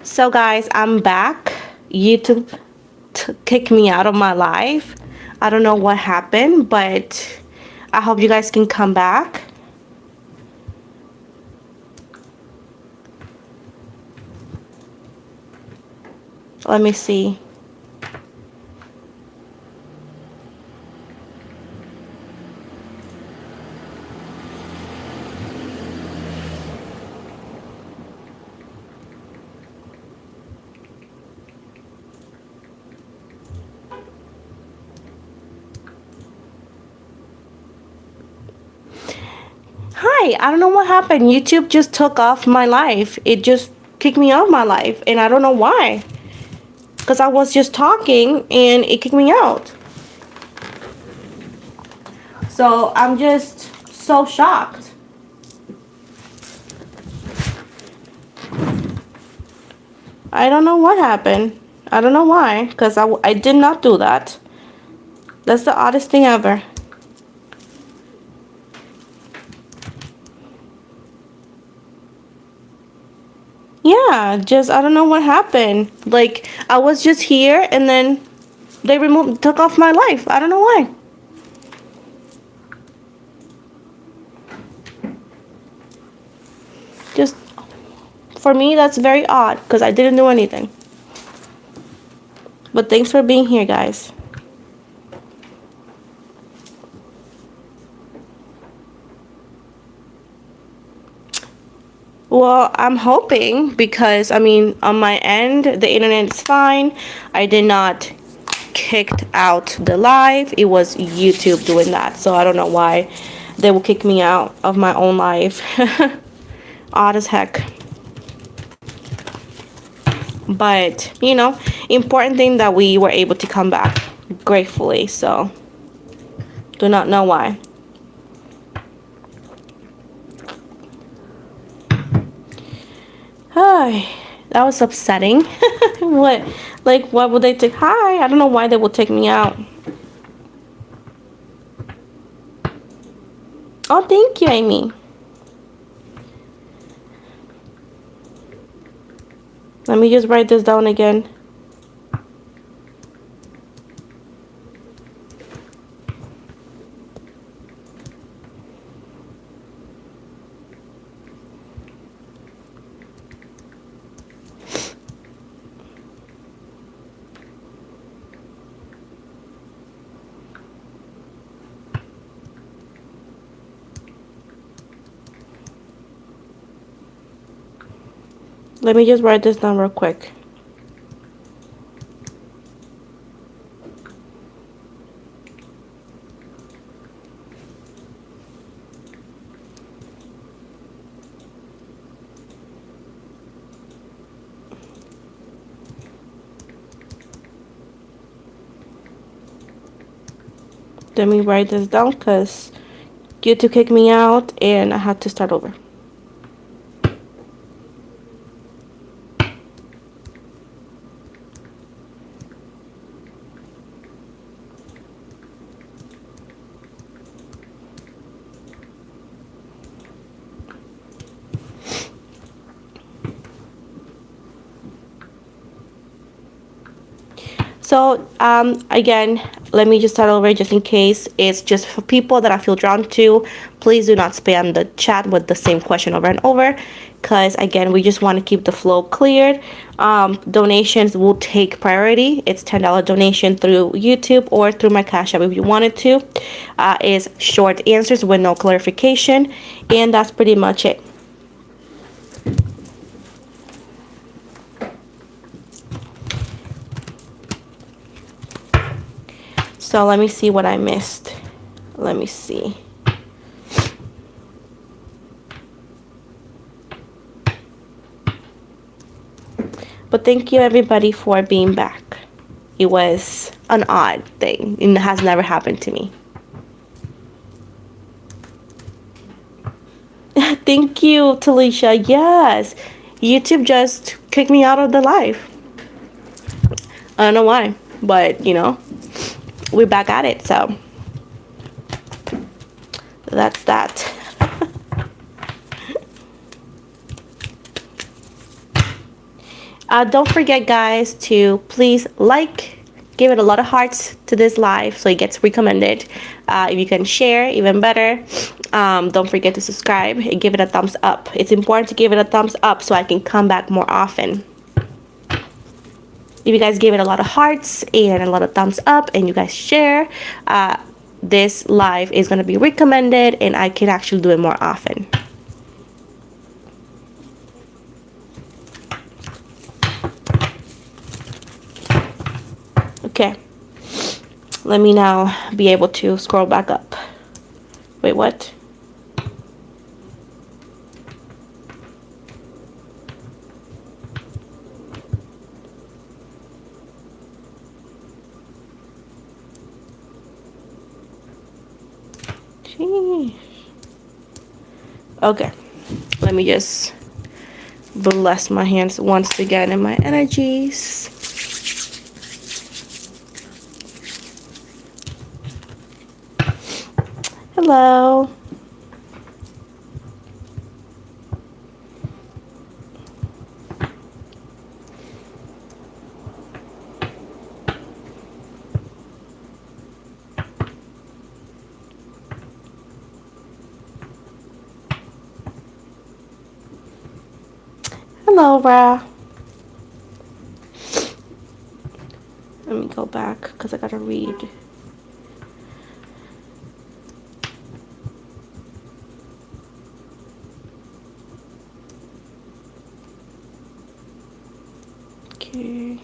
So guys, I'm back. YouTube kicked me out of my life. I don't know what happened, but I hope you guys can come back. Let me see. Hi, I don't know what happened. YouTube just took off my life. It just kicked me out of my life, and I don't know why. Because I was just talking and it kicked me out. So I'm just so shocked. I don't know what happened. I don't know why, because I did not do that. That's the oddest thing ever. Yeah, just I don't know what happened. Like I was just here and then they took off my life. I don't know why. Just for me that's very odd because I didn't do anything. But thanks for being here, guys. Well, I'm hoping because I mean on my end the internet is fine. I did not kicked out the live. It was YouTube doing that. So I don't know why they will kick me out of my own life. Odd as heck. But you know, important thing that we were able to come back gratefully. So do not know why. Hi, that was upsetting. What, like, what would they take? Hi, I don't know why they would take me out. Oh, thank you, Amy. Let me just write this down again. Let me just write this down real quick. Let me write this down because YouTube kicked me out and I had to start over. So again, let me just start over just in case. It's just for people that I feel drawn to. Please do not spam the chat with the same question over and over, because again, we just want to keep the flow cleared. Donations will take priority. It's $10 donation through YouTube or through my Cash App if you wanted to. Is short answers with no clarification, and that's pretty much it. So let me see what I missed. Let me see. But thank you everybody for being back. It was an odd thing and it has never happened to me. Thank you, Talisha. Yes, YouTube just kicked me out of the live. I don't know why, but you know, we're back at it, so that's that. Don't forget, guys, to please like, give it a lot of hearts to this live so it gets recommended. If you can share, even better. Don't forget to subscribe and give it a thumbs up. It's important to give it a thumbs up so I can come back more often. If you guys give it a lot of hearts and a lot of thumbs up and you guys share, this live is going to be recommended and I can actually do it more often. Okay, let me now be able to scroll back up. Wait, what? Jeez. Okay, let me just bless my hands once again in my energies. Hello. Hello, Ra. Let me go back because I gotta read. Okay.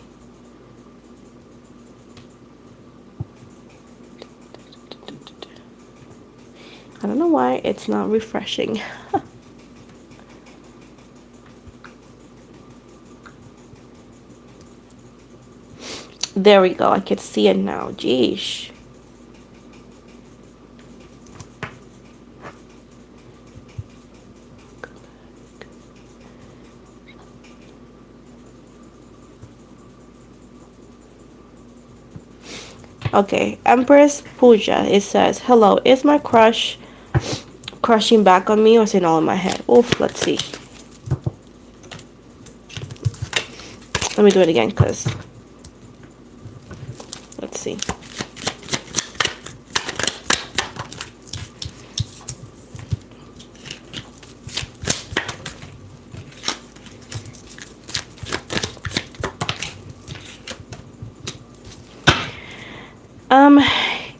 I don't know why it's not refreshing. There we go. I can see it now. Jeez. Okay, Empress Pooja, it says, hello, is my crush crushing back on me or is it all in my head? Oof, let's see. Let me do it again because, let's see.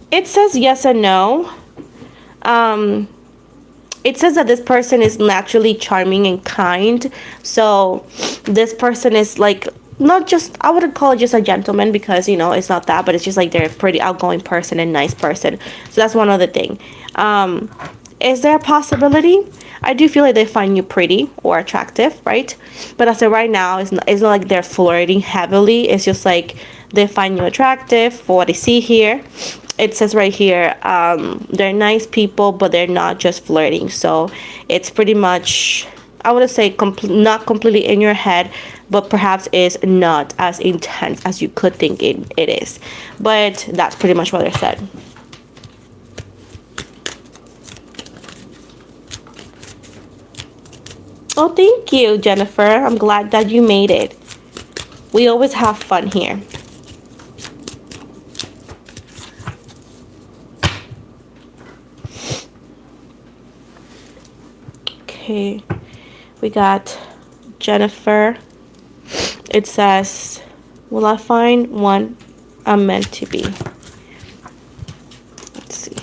It says yes and no. It says that this person is naturally charming and kind. So this person is like not just, I wouldn't call it just a gentleman because, you know, it's not that, but it's just like they're a pretty outgoing person and nice person. So that's one other thing. Is there a possibility? I do feel like they find you pretty or attractive, right? But as of right now, it's not like they're flirting heavily. It's just like they find you attractive for what I see here. It says right here, they're nice people, but they're not just flirting. So it's pretty much, I would say, not completely in your head, but perhaps is not as intense as you could think it is. But that's pretty much what they said. Oh, thank you, Jennifer. I'm glad that you made it. We always have fun here. Okay, we got Jennifer. It says, will I find one I'm meant to be? Let's see.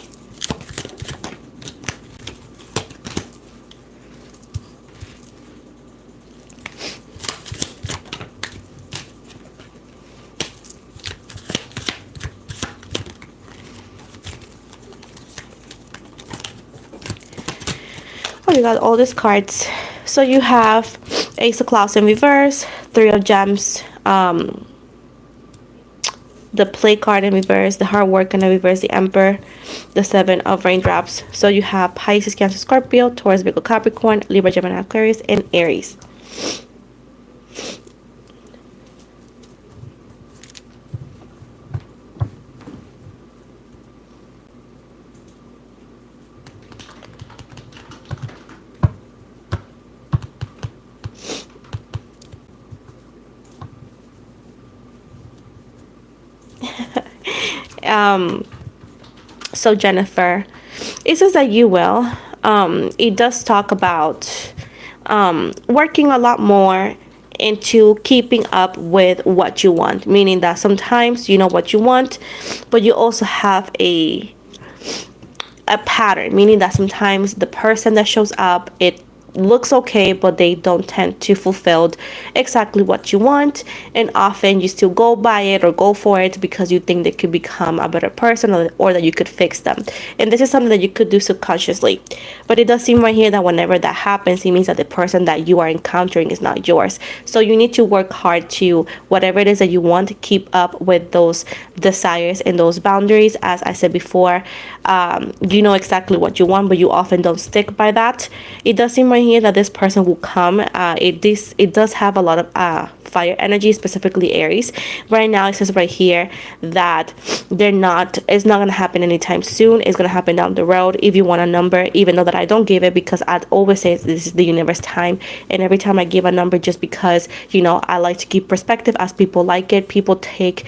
Oh, you got all these cards. So you have Ace of Clouds in reverse, Three of Gems, the Play card in reverse, the Hard Work in reverse, the Emperor, the Seven of Raindrops. So you have Pisces, Cancer, Scorpio, Taurus, Virgo, Capricorn, Libra, Gemini, Aquarius, and Aries. So Jennifer, it says that you will. It does talk about working a lot more into keeping up with what you want, meaning that sometimes you know what you want, but you also have a pattern, meaning that sometimes the person that shows up, it looks okay, but they don't tend to fulfill exactly what you want, and often you still go by it or go for it because you think they could become a better person, or that you could fix them. And this is something that you could do subconsciously, but it does seem right here that whenever that happens, it means that the person that you are encountering is not yours. So you need to work hard to, whatever it is that you want, to keep up with those desires and those boundaries. As I said before, you know exactly what you want, but you often don't stick by that. It does seem right here that this person will come. It does have a lot of fire energy, specifically Aries. Right now, it says right here that it's not gonna happen anytime soon. It's gonna happen down the road. If you want a number, even though that I don't give it, because I'd always say this is the universe time, and every time I give a number, just because I like to keep perspective, as people like it. People take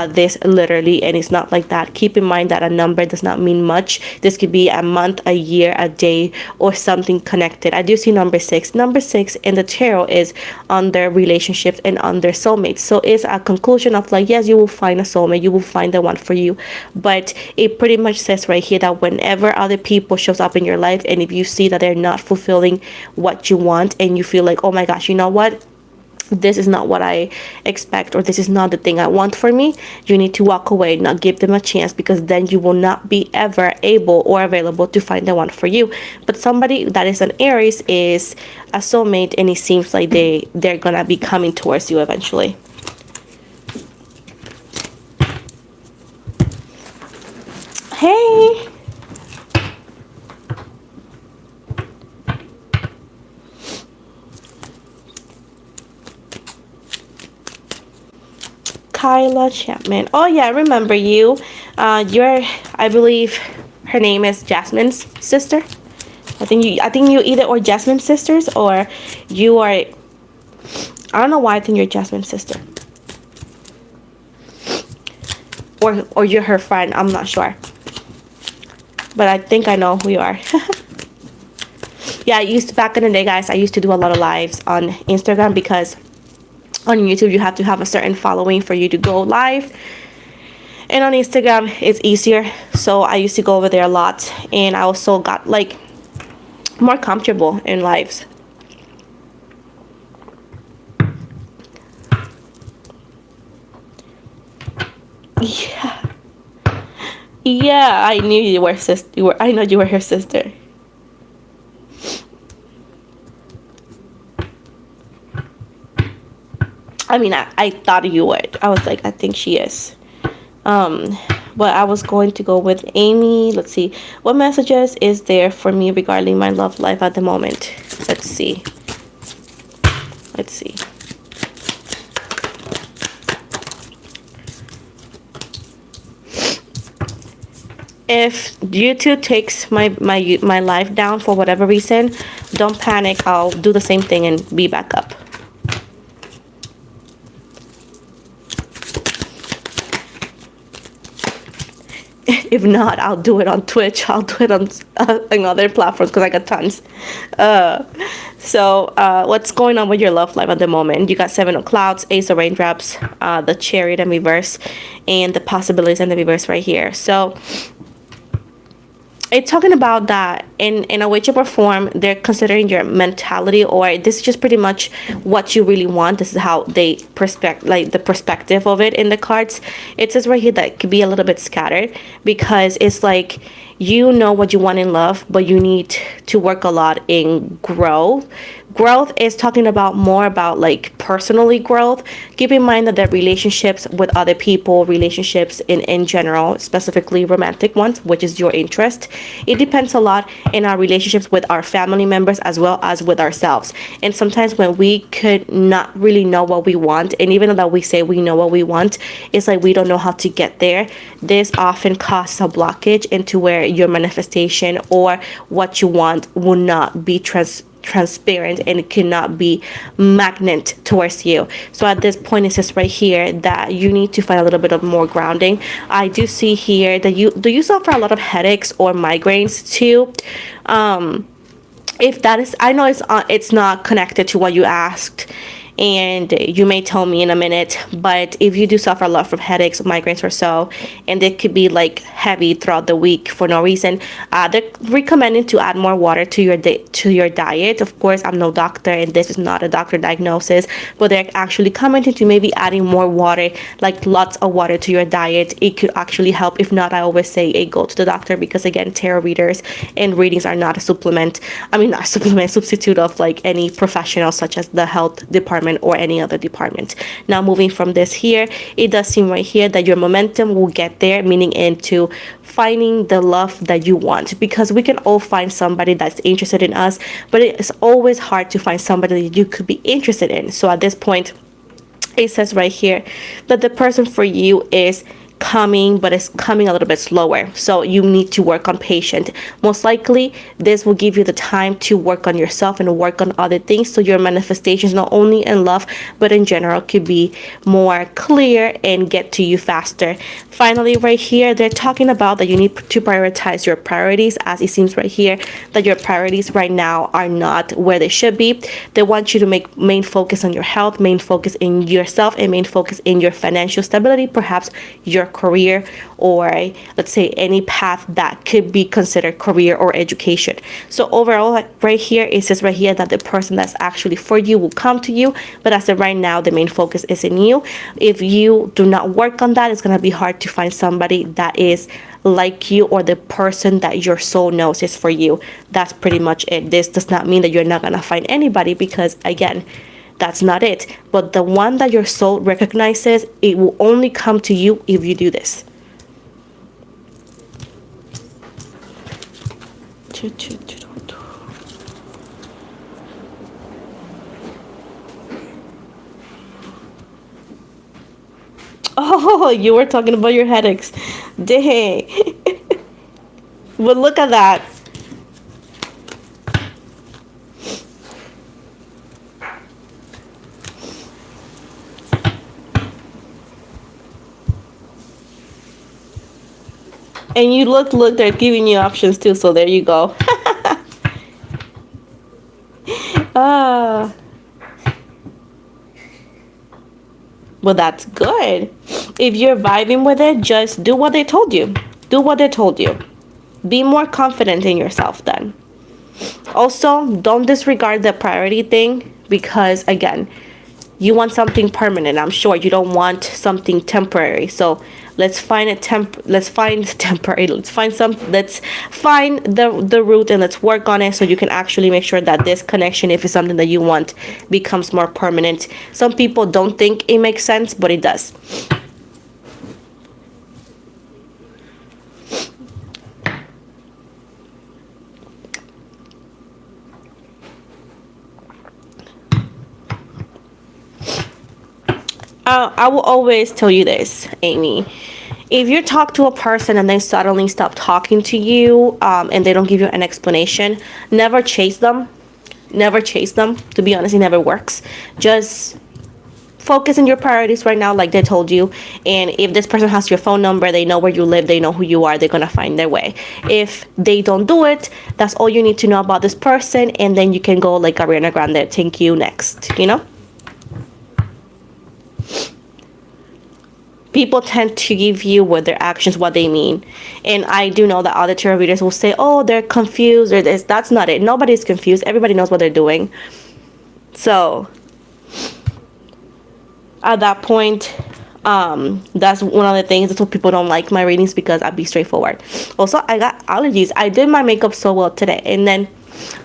this literally, and it's not like that. Keep in mind that a number does not mean much. This could be a month, a year, a day, or something connected. I do see number 6. Number 6 in the tarot is on their relationships and on their soulmates. So it's a conclusion of like, yes, you will find a soulmate, you will find the one for you. But it pretty much says right here that whenever other people shows up in your life, and if you see that they're not fulfilling what you want, and you feel like, oh my gosh, you know what? This is not what I expect, or this is not the thing I want for me, you need to walk away, not give them a chance, because then you will not be ever able or available to find the one for you. But somebody that is an Aries is a soulmate, and it seems like they're gonna be coming towards you eventually. Hey, Kyla Chapman. Oh yeah, I remember you. I believe her name is Jasmine's sister. I think you either or Jasmine's sisters, or you are. I don't know why I think you're Jasmine's sister, or you're her friend. I'm not sure, but I think I know who you are. Yeah, back in the day, guys, I used to do a lot of lives on Instagram, because on YouTube you have to have a certain following for you to go live, and on Instagram it's easier. So I used to go over there a lot, and I also got like more comfortable in lives. Yeah, yeah, I knew you were I know you were her sister. I mean, I thought you would. I was like, I think she is. But I was going to go with Amy. Let's see. What messages is there for me regarding my love life at the moment? Let's see. Let's see. If YouTube takes my life down for whatever reason, don't panic. I'll do the same thing and be back up. If not, I'll do it on Twitch. I'll do it on other platforms, because I got tons. So what's going on with your love life at the moment? You got 7 of Clouds, Ace of Raindrops, the Chariot in reverse, and the Possibilities in the reverse right here. So it's talking about that in a way, shape, or form, they're considering your mentality, or this is just pretty much what you really want. This is how they the perspective of it in the cards. It says right here that it could be a little bit scattered, because it's like, you know what you want in love, but you need to work a lot in growth. Growth is talking about more about like personally growth. Keep in mind that the relationships with other people, relationships in general, specifically romantic ones, which is your interest, it depends a lot in our relationships with our family members as well as with ourselves. And sometimes when we could not really know what we want, and even though we say we know what we want, it's like we don't know how to get there. This often causes a blockage into where your manifestation or what you want will not be transparent and it cannot be magnet towards you. So at this point, it says right here that you need to find a little bit of more grounding. I do see here that you suffer a lot of headaches or migraines too. If that is, I know it's not connected to what you asked, and you may tell me in a minute, but if you do suffer a lot from headaches, migraines or so, and it could be like heavy throughout the week for no reason, they're recommending to add more water to your diet. Of course, I'm no doctor and this is not a doctor diagnosis, but they're actually commenting to maybe adding more water, like lots of water to your diet. It could actually help. If not, I always say, hey, go to the doctor, because again, tarot readers and readings are not a supplement. I mean, not a supplement, substitute of like any professional such as the health department or any other department. Now, moving from this here, it does seem right here that your momentum will get there, meaning into finding the love that you want, because we can all find somebody that's interested in us, but it's always hard to find somebody that you could be interested in. So at this point, it says right here that the person for you is coming, but it's coming a little bit slower, so you need to work on patience. Most likely this will give you the time to work on yourself and work on other things, so your manifestations, not only in love but in general, could be more clear and get to you faster. Finally, right here, they're talking about that you need to prioritize your priorities, as it seems right here that your priorities right now are not where they should be. They want you to make main focus on your health, main focus in yourself, and main focus in your financial stability, perhaps your career, or let's say any path that could be considered career or education. So overall, like right here, it says right here that the person that's actually for you will come to you, but as of right now, the main focus is in you. If you do not work on that, it's going to be hard to find somebody that is like you, or the person that your soul knows is for you. That's pretty much it. This does not mean that you're not going to find anybody, because again, that's not it. But the one that your soul recognizes, it will only come to you if you do this. Oh, you were talking about your headaches. Dang. But look at that. And you look, they're giving you options too, so there you go. Ah. Well, that's good. If you're vibing with it, just do what they told you. Do what they told you. Be more confident in yourself then. Also, don't disregard the priority thing, because again, you want something permanent. I'm sure you don't want something temporary. So let's find let's find temporary. Let's find the root, and let's work on it, so you can actually make sure that this connection, if it's something that you want, becomes more permanent. Some people don't think it makes sense, but it does. I will always tell you this, Amy. If you talk to a person and they suddenly stop talking to you, and they don't give you an explanation, never chase them. Never chase them. To be honest, it never works. Just focus on your priorities right now, like they told you. And if this person has your phone number, they know where you live, they know who you are, they're gonna find their way. If they don't do it, that's all you need to know about this person, and then you can go like Ariana Grande, thank you, next, you know? People tend to give you with their actions what they mean. And I do know that other tarot readers will say, oh, they're confused or this. That's not it. Nobody's confused. Everybody knows what they're doing. So at that point, that's one of the things. That's what people don't like my readings, because I'd be straightforward. Also, I got allergies. I did my makeup so well today. And then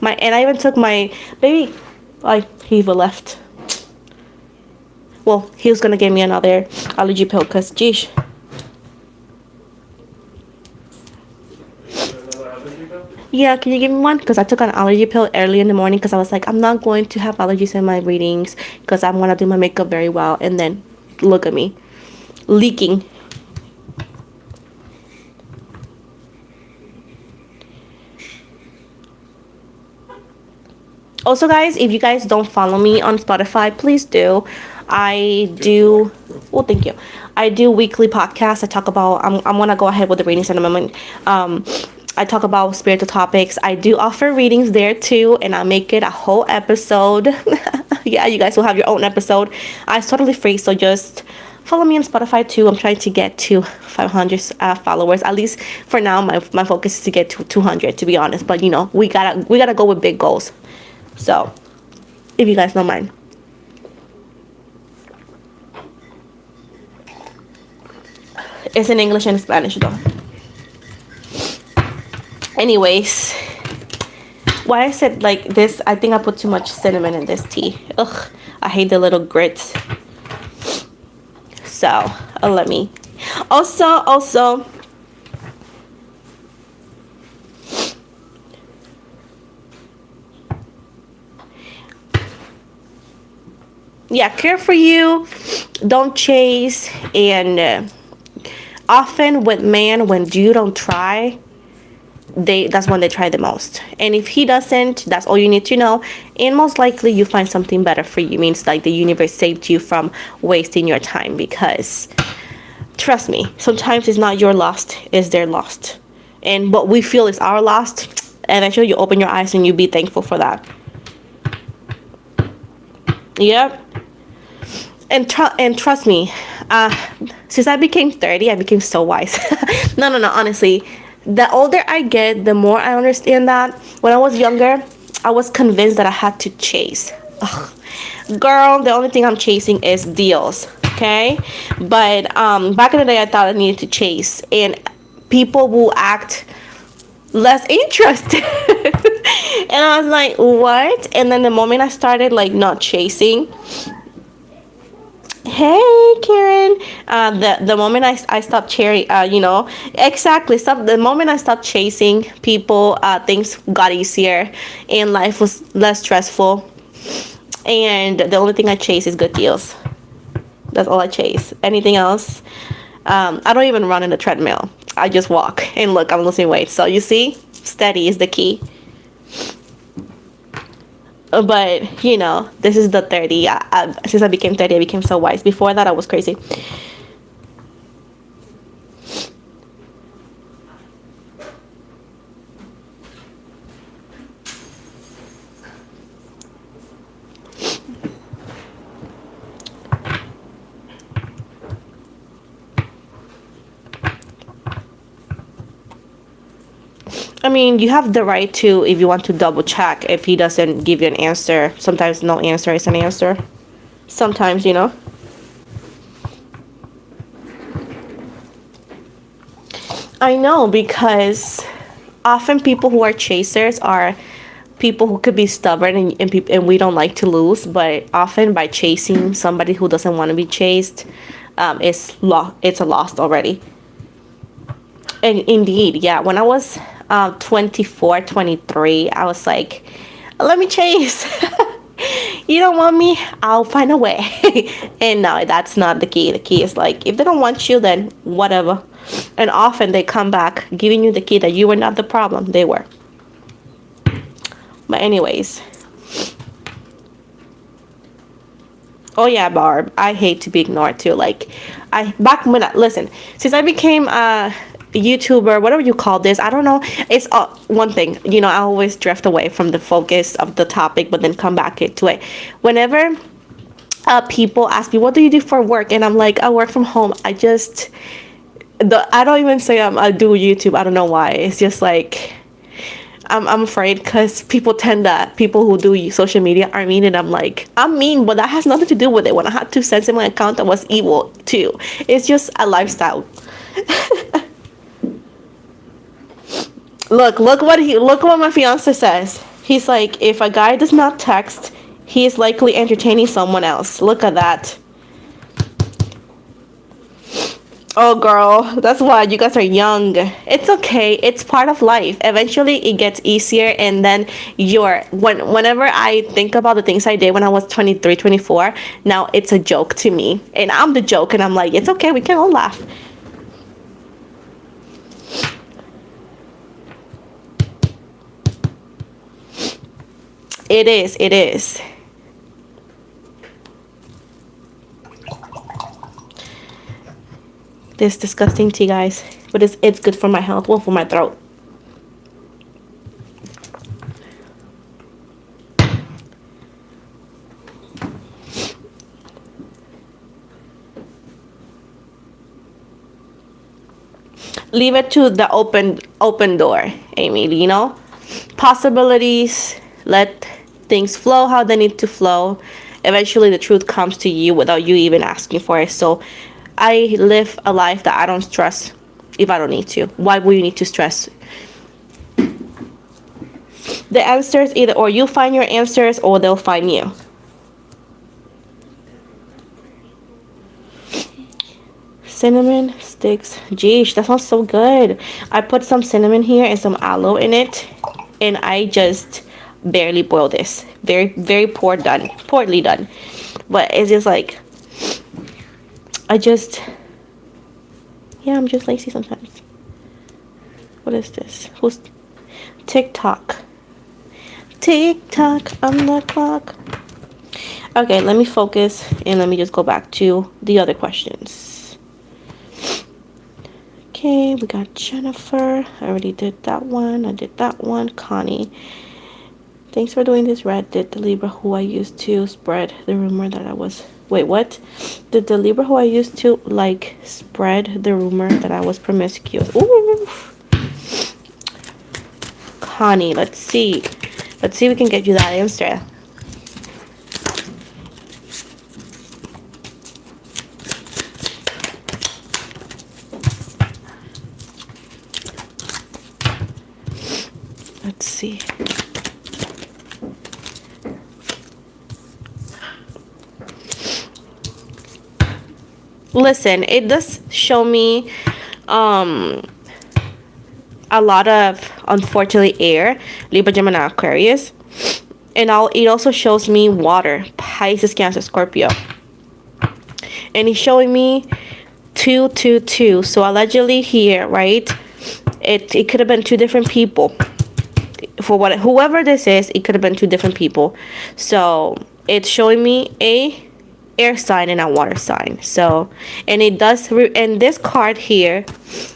I even took my baby. He even left. Well, he was gonna give me another allergy pill, because geez. Yeah, can you give me one? Because I took an allergy pill early in the morning, because I was like, I'm not going to have allergies in my readings, because I'm gonna do my makeup very well. And then look at me, leaking. Also, guys, if you guys don't follow me on Spotify, please do. I do. Well, thank you. I do weekly podcasts. I talk about. I'm gonna go ahead with the readings in a moment. I talk about spiritual topics. I do offer readings there too, and I make it a whole episode. Yeah, you guys will have your own episode. It's totally free, so just follow me on Spotify too. I'm trying to get to 500 followers. At least for now, my focus is to get to 200. To be honest, but we gotta go with big goals. So, if you guys don't mind. It's in English and Spanish though. Anyways, why I said like this, I think I put too much cinnamon in this tea. Ugh, I hate the little grits. So, let me. Also, yeah, care for you. Don't chase. And often with man, when you don't try, that's when they try the most. And if he doesn't, that's all you need to know. And most likely you find something better for you. Means like the universe saved you from wasting your time, because trust me, sometimes it's not your lost, it's their lost. And what we feel is our lost, eventually you open your eyes and you be thankful for that. Yep. And trust me, since I became 30, I became so wise. No, honestly, the older I get, the more I understand that when I was younger, I was convinced that I had to chase. Ugh. Girl, the only thing I'm chasing is deals, okay? But back in the day, I thought I needed to chase, and people will act less interested. And I was like, what? And then the moment I started like not chasing, hey Karen, the moment I stopped cheering, exactly, stop the moment I stopped chasing people, things got easier and life was less stressful, and the only thing I chase is good deals. That's all I chase. Anything else, I don't even run in the treadmill. I just walk, and look, I'm losing weight. So you see, steady is the key. But this is the 30. Since I became 30, I became so wise. Before that, I was crazy. I mean, you have the right to, if you want to double check if he doesn't give you an answer. Sometimes no answer is an answer. Sometimes. I know, because often people who are chasers are people who could be stubborn, and we don't like to lose. But often by chasing somebody who doesn't want to be chased, it's a loss already. And indeed, yeah, when I was 24, 23, I was like, let me chase. You don't want me, I'll find a way. And no, that's not the key. The key is like, if they don't want you, then whatever. And often they come back giving you the key that you were not the problem, they were. But anyways, oh yeah, Barb, I hate to be ignored too. Like, listen, since I became a YouTuber, whatever you call this, I don't know. It's one thing, I always drift away from the focus of the topic, but then come back to it. Whenever people ask me, what do you do for work? And I'm like, I work from home. I don't even say I do YouTube. I don't know why. It's just like, I'm afraid, because people who do social media are mean, and I'm like, I'm mean, but that has nothing to do with it. When I had to censor my account, I was evil too. It's just a lifestyle. Look what my fiance says. He's like, if a guy does not text, he is likely entertaining someone else. Look at that. Oh, girl, that's why you guys are young. It's okay. It's part of life. Eventually, it gets easier, and then whenever I think about the things I did when I was 23, 24, now it's a joke to me. And I'm the joke, and I'm like, it's okay. We can all laugh. It is. It is. This disgusting tea, guys. But it's good for my health. Well, for my throat. Leave it to the open door, Amy. You know, possibilities. Let things flow how they need to flow. Eventually, the truth comes to you without you even asking for it. So, I live a life that I don't stress if I don't need to. Why would you need to stress? The answers either or you find your answers or they'll find you. Cinnamon sticks. Geesh, that sounds so good. I put some cinnamon here and some aloe in it, and I just barely boil this. Very poorly done. But it's just like I'm just lazy sometimes. What is this? Who's TikTok? TikTok on the clock. Okay, let me focus and let me just go back to the other questions. Okay, we got Jennifer. I already did that one. I did that one. Connie. Thanks for doing this, Red. Did the Libra who I used to spread the rumor that I was... Wait, what? Did the Libra who I used to, like, spread the rumor that I was promiscuous? Ooh. Connie, let's see. Let's see if we can get you that answer. Let's see. Listen, it does show me a lot of, unfortunately, air, Libra, Gemini, Aquarius. And it also shows me water, Pisces, Cancer, Scorpio. And it's showing me 222. So allegedly here, right? It could have been two different people. For whoever this is, it could have been two different people. So it's showing me a air sign and a water sign. So, and it does, and this card here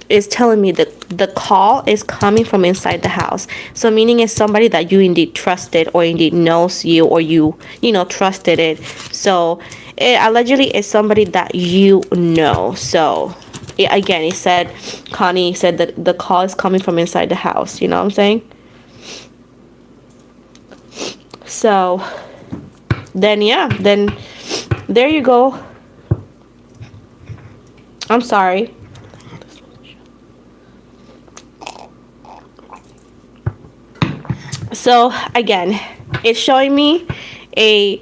is telling me that the call is coming from inside the house. So meaning it's somebody that you indeed trusted or indeed knows you, or you know, trusted it. So it allegedly is somebody that you know. So again, it said, Connie said that the call is coming from inside the house. You know what I'm saying? So then, yeah, then there you go. I'm sorry. So again, it's showing me a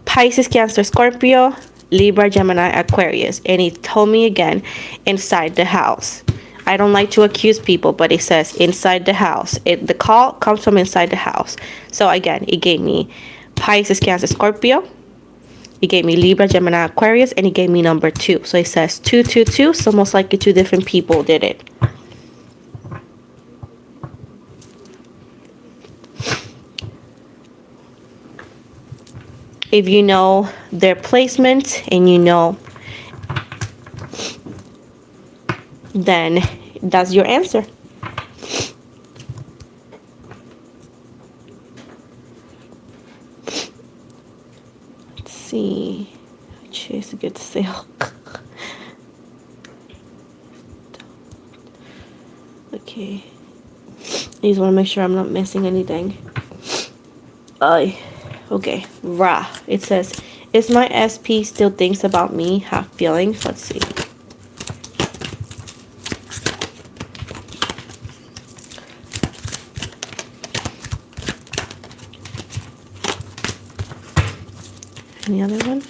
Pisces, Cancer, Scorpio, Libra, Gemini, Aquarius. And it told me again, inside the house. I don't like to accuse people, but it says inside the house. The call comes from inside the house. So again, it gave me Pisces, Cancer, Scorpio. It gave me Libra, Gemini, Aquarius, and it gave me number 2. So it says 222. So most likely two different people did it. If you know their placement and you know, then that's your answer. Let's see. Chase a good sale. Okay. I just want to make sure I'm not missing anything. Okay. Ra. It says, is my SP still thinks about me? Have feelings? Let's see. Any other one?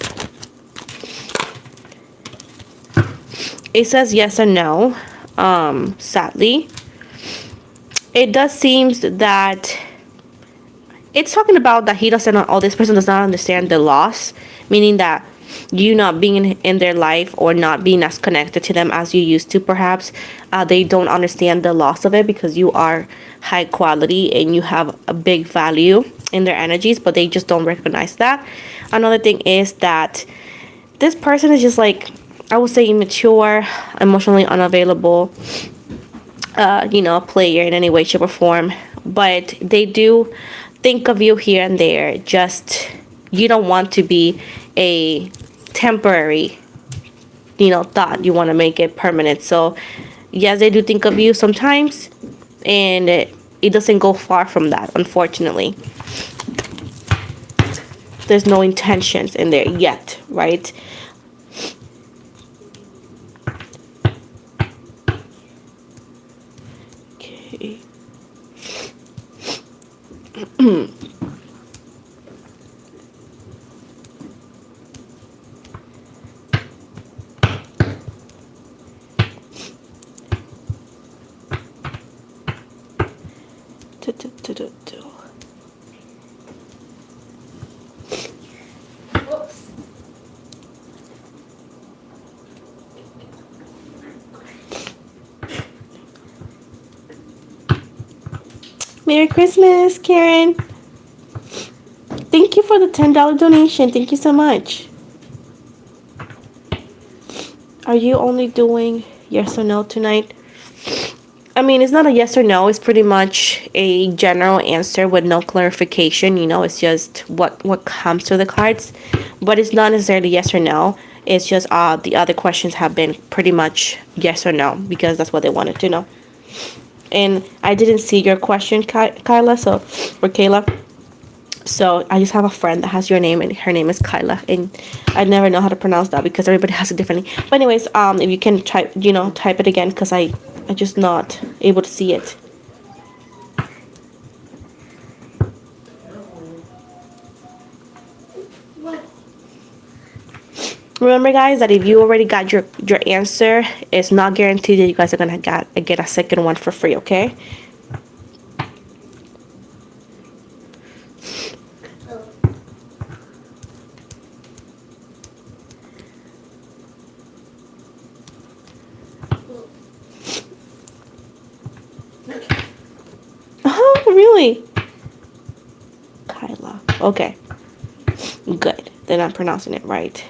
It says yes and no. Sadly, it does seem that it's talking about that he doesn't, or this person does not understand the loss, meaning that you not being in their life or not being as connected to them as you used to, perhaps they don't understand the loss of it, because you are high quality and you have a big value in their energies, but they just don't recognize that. Another thing is that this person is just like, I would say, immature, emotionally unavailable, player in any way, shape, or form. But they do think of you here and there. Just, you don't want to be a temporary, thought. You want to make it permanent. So, yes, they do think of you sometimes, and it doesn't go far from that, unfortunately. There's no intentions in there yet, right? Okay. Merry Christmas, Karen. Thank you for the $10 donation. Thank you so much. Are you only doing yes or no tonight? I mean, it's not a yes or no. It's pretty much a general answer with no clarification. It's just what comes to the cards. But it's not necessarily yes or no. It's just the other questions have been pretty much yes or no, because that's what they wanted to know. And I didn't see your question, Kyla, or Kayla. So I just have a friend that has your name, and her name is Kyla, and I never know how to pronounce that because everybody has it differently. But anyways, if you can type it again, because I just not able to see it. Remember, guys, that if you already got your answer, it's not guaranteed that you guys are gonna get a second one for free. Okay. Oh, really? Kyla. Okay. Good. Then I'm pronouncing it right.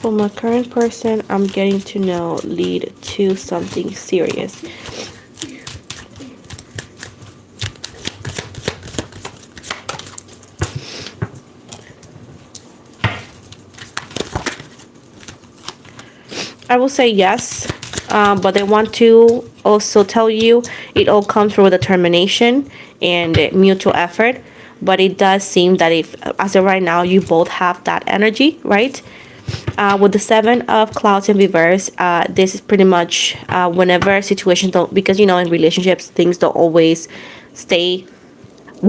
From a current person I'm getting to know lead to something serious. I will say yes, but they want to also tell you it all comes from determination and mutual effort. But it does seem that if, as of right now, you both have that energy, right? With the Seven of Clouds in reverse, this is pretty much whenever situations don't, because in relationships things don't always stay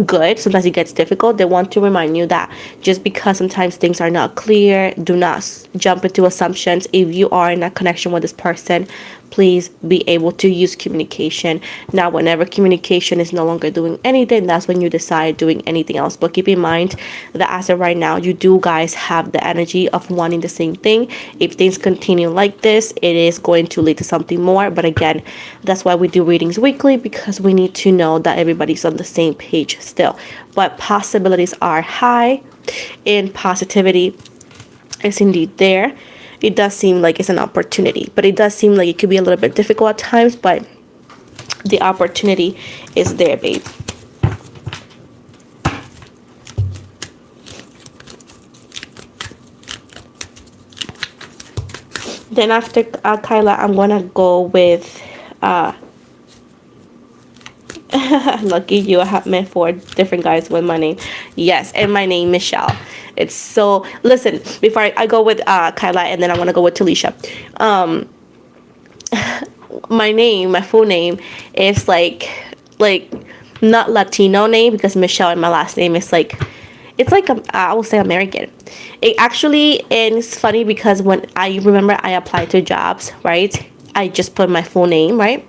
good. Sometimes it gets difficult. They want to remind you that just because sometimes things are not clear, do not jump into assumptions. If you are in a connection with this person, please be able to use communication. Now, whenever communication is no longer doing anything, that's when you decide doing anything else. But keep in mind that as of right now, you do guys have the energy of wanting the same thing. If things continue like this, it is going to lead to something more. But again, that's why we do readings weekly, because we need to know that everybody's on the same page still. But possibilities are high, and positivity is indeed there. It does seem like it's an opportunity, but it does seem like it could be a little bit difficult at times, but the opportunity is there, babe. Then after Kyla, I'm gonna go with lucky you, I have met 4 different guys with my name. Yes, and my name Michelle. It's so, listen, before I go with Kyla, and then I want to go with Talisha. My full name is like not Latino name, because Michelle in my last name is like, it's like I will say American. It actually, and it's funny because when I remember I applied to jobs, right? I just put my full name, right?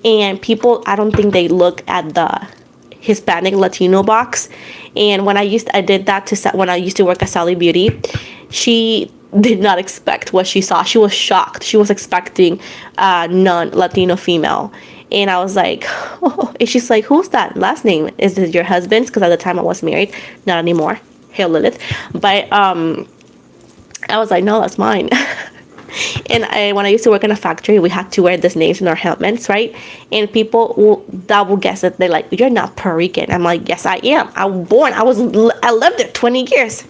And people, I don't think they look at the Hispanic Latino box. And I did that when I used to work at Sally Beauty. She did not expect what she saw. She was shocked. She was expecting non-Latino female. And I was like, oh. And she's like, who's that last name? Is it your husband's? Because at the time I was married. Not anymore. Hail Lilith. But I was like, no, that's mine. And when I used to work in a factory, we had to wear these names in our helmets, right? And people will double guess it. They're like, you're not Puerto Rican. I'm like, yes, I am. I was born. I lived there 20 years.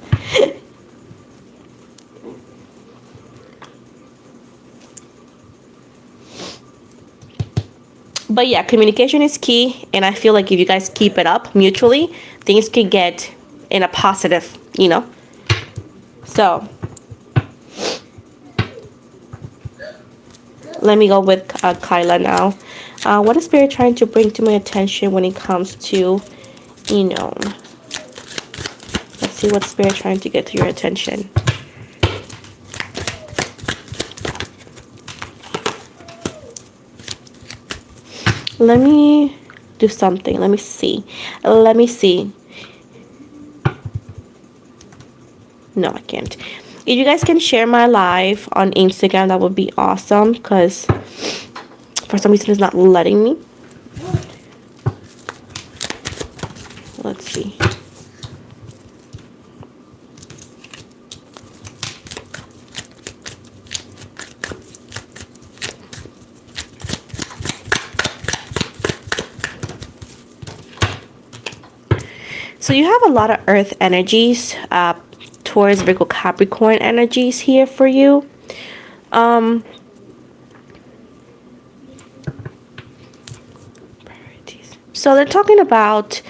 But yeah, communication is key. And I feel like if you guys keep it up mutually, things can get in a positive, So let me go with Kyla now. What is Spirit trying to bring to my attention when it comes to, let's see what Spirit trying to get to your attention. Let me do something. Let me see. No, I can't. If you guys can share my live on Instagram, that would be awesome, because for some reason it's not letting me. Let's see. So you have a lot of earth energies, towards Virgo Capricorn energies here for you. So they're talking about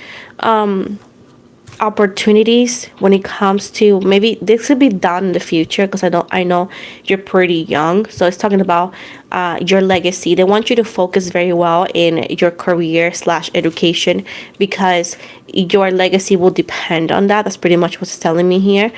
opportunities when it comes to, maybe this could be done in the future, because I know you're pretty young. So it's talking about your legacy. They want you to focus very well in your career / education, because your legacy will depend on that. That's pretty much what's telling me here.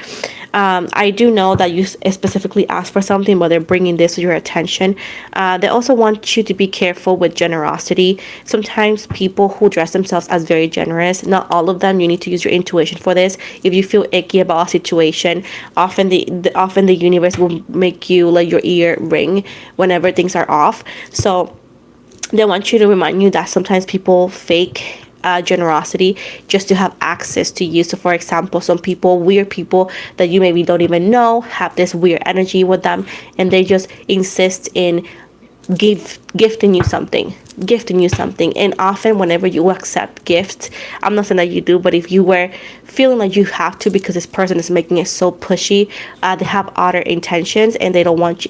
I do know that you specifically asked for something, but they're bringing this to your attention. They also want you to be careful with generosity. Sometimes people who dress themselves as very generous, not all of them, you need to use your intuition for this. If you feel icky about a situation, often the universe will make you let your ear ring whenever things are off. So they want you to remind you that sometimes people fake generosity just to have access to you. So for example, some people, weird people that you maybe don't even know, have this weird energy with them, and they just insist in gifting you something. And often whenever you accept gifts, I'm not saying that you do, but if you were feeling like you have to because this person is making it so pushy, they have other intentions, and they want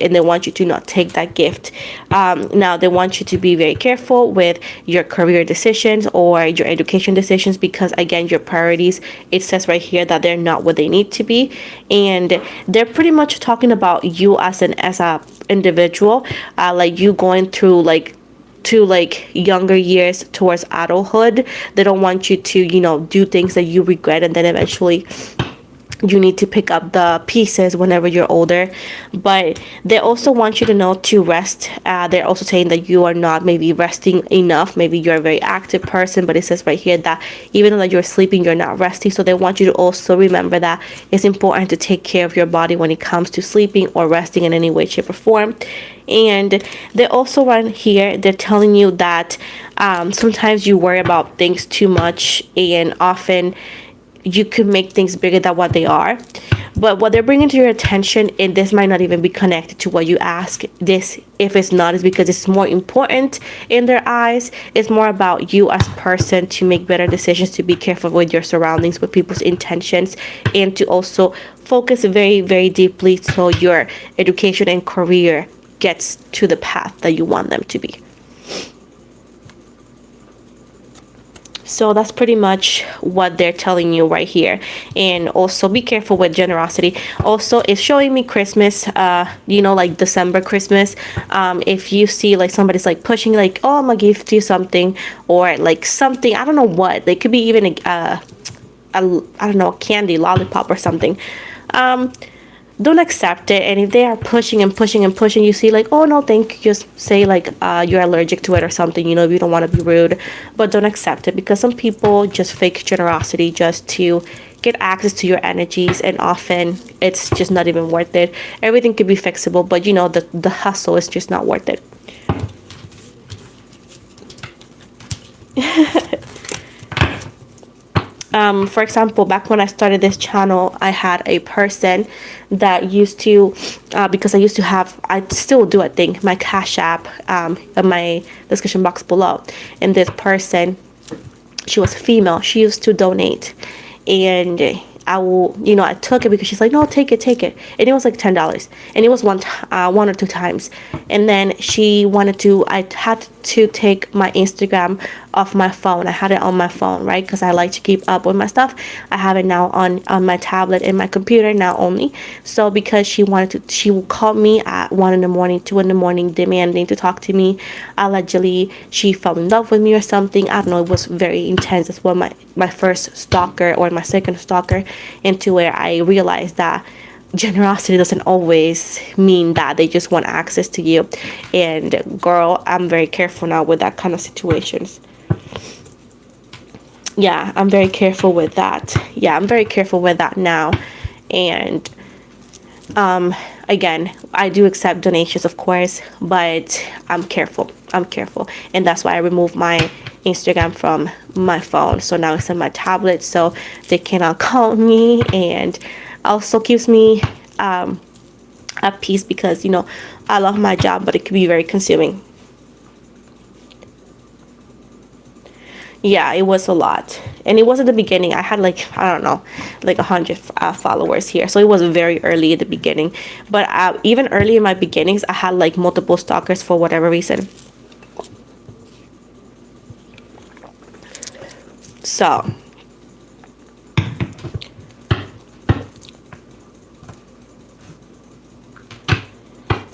you to not take that gift. Now they want you to be very careful with your career decisions or your education decisions, because again, your priorities, it says right here that they're not what they need to be, and they're pretty much talking about you as a individual, like you going through younger years towards adulthood. They don't want you to do things that you regret, and then eventually you need to pick up the pieces whenever you're older. But they also want you to know to rest. They're also saying that you are not maybe resting enough. Maybe you're a very active person, but it says right here that even though that you're sleeping, you're not resting. So they want you to also remember that it's important to take care of your body when it comes to sleeping or resting in any way, shape, or form. And they also right here, they're telling you that sometimes you worry about things too much, and often you could make things bigger than what they are. But what they're bringing to your attention, and this might not even be connected to what you ask, this, if it's not, is because it's more important in their eyes. It's more about you as a person to make better decisions, to be careful with your surroundings, with people's intentions, and to also focus very, very deeply so your education and career gets to the path that you want them to be. So that's pretty much what they're telling you right here. And also be careful with generosity. Also, it's showing me Christmas, like December Christmas. If you see like somebody's like pushing like, oh, I'm gonna gift you something, or like something, I don't know what. They could be even I don't know, a candy, lollipop or something. don't accept it. And if they are pushing and pushing and pushing, you see like, oh no thank you, just say like you're allergic to it or something, if you don't want to be rude. But don't accept it, because some people just fake generosity just to get access to your energies, and often it's just not even worth it. Everything could be fixable, but the hustle is just not worth it. For example, back when I started this channel, I had a person that used to, because I still do, I think, my Cash App in my description box below. And this person, she was female, she used to donate. And I took it because she's like, no, take it. And it was like $10. And it was one or two times. And then I had to take my Instagram off my phone. I had it on my phone, right? Because I like to keep up with my stuff. I have it now on my tablet and my computer now only. So because she would call me at 1 in the morning, 2 in the morning, demanding to talk to me. Allegedly, she fell in love with me or something. I don't know. It was very intense. It's one my first stalker, or my second stalker, into where I realized that generosity doesn't always mean that they just want access to you. And girl, I'm very careful now with that kind of situations. Yeah, I'm very careful with that. Now. And again, I do accept donations, of course, but I'm careful. And that's why I removed my Instagram from my phone. So now it's on my tablet, so they cannot call me, and also keeps me at peace, because I love my job, but it can be very consuming. Yeah, it was a lot. And it was at the beginning. I had like, I don't know, like 100 followers here. So it was very early at the beginning. But even early in my beginnings, I had like multiple stalkers for whatever reason. So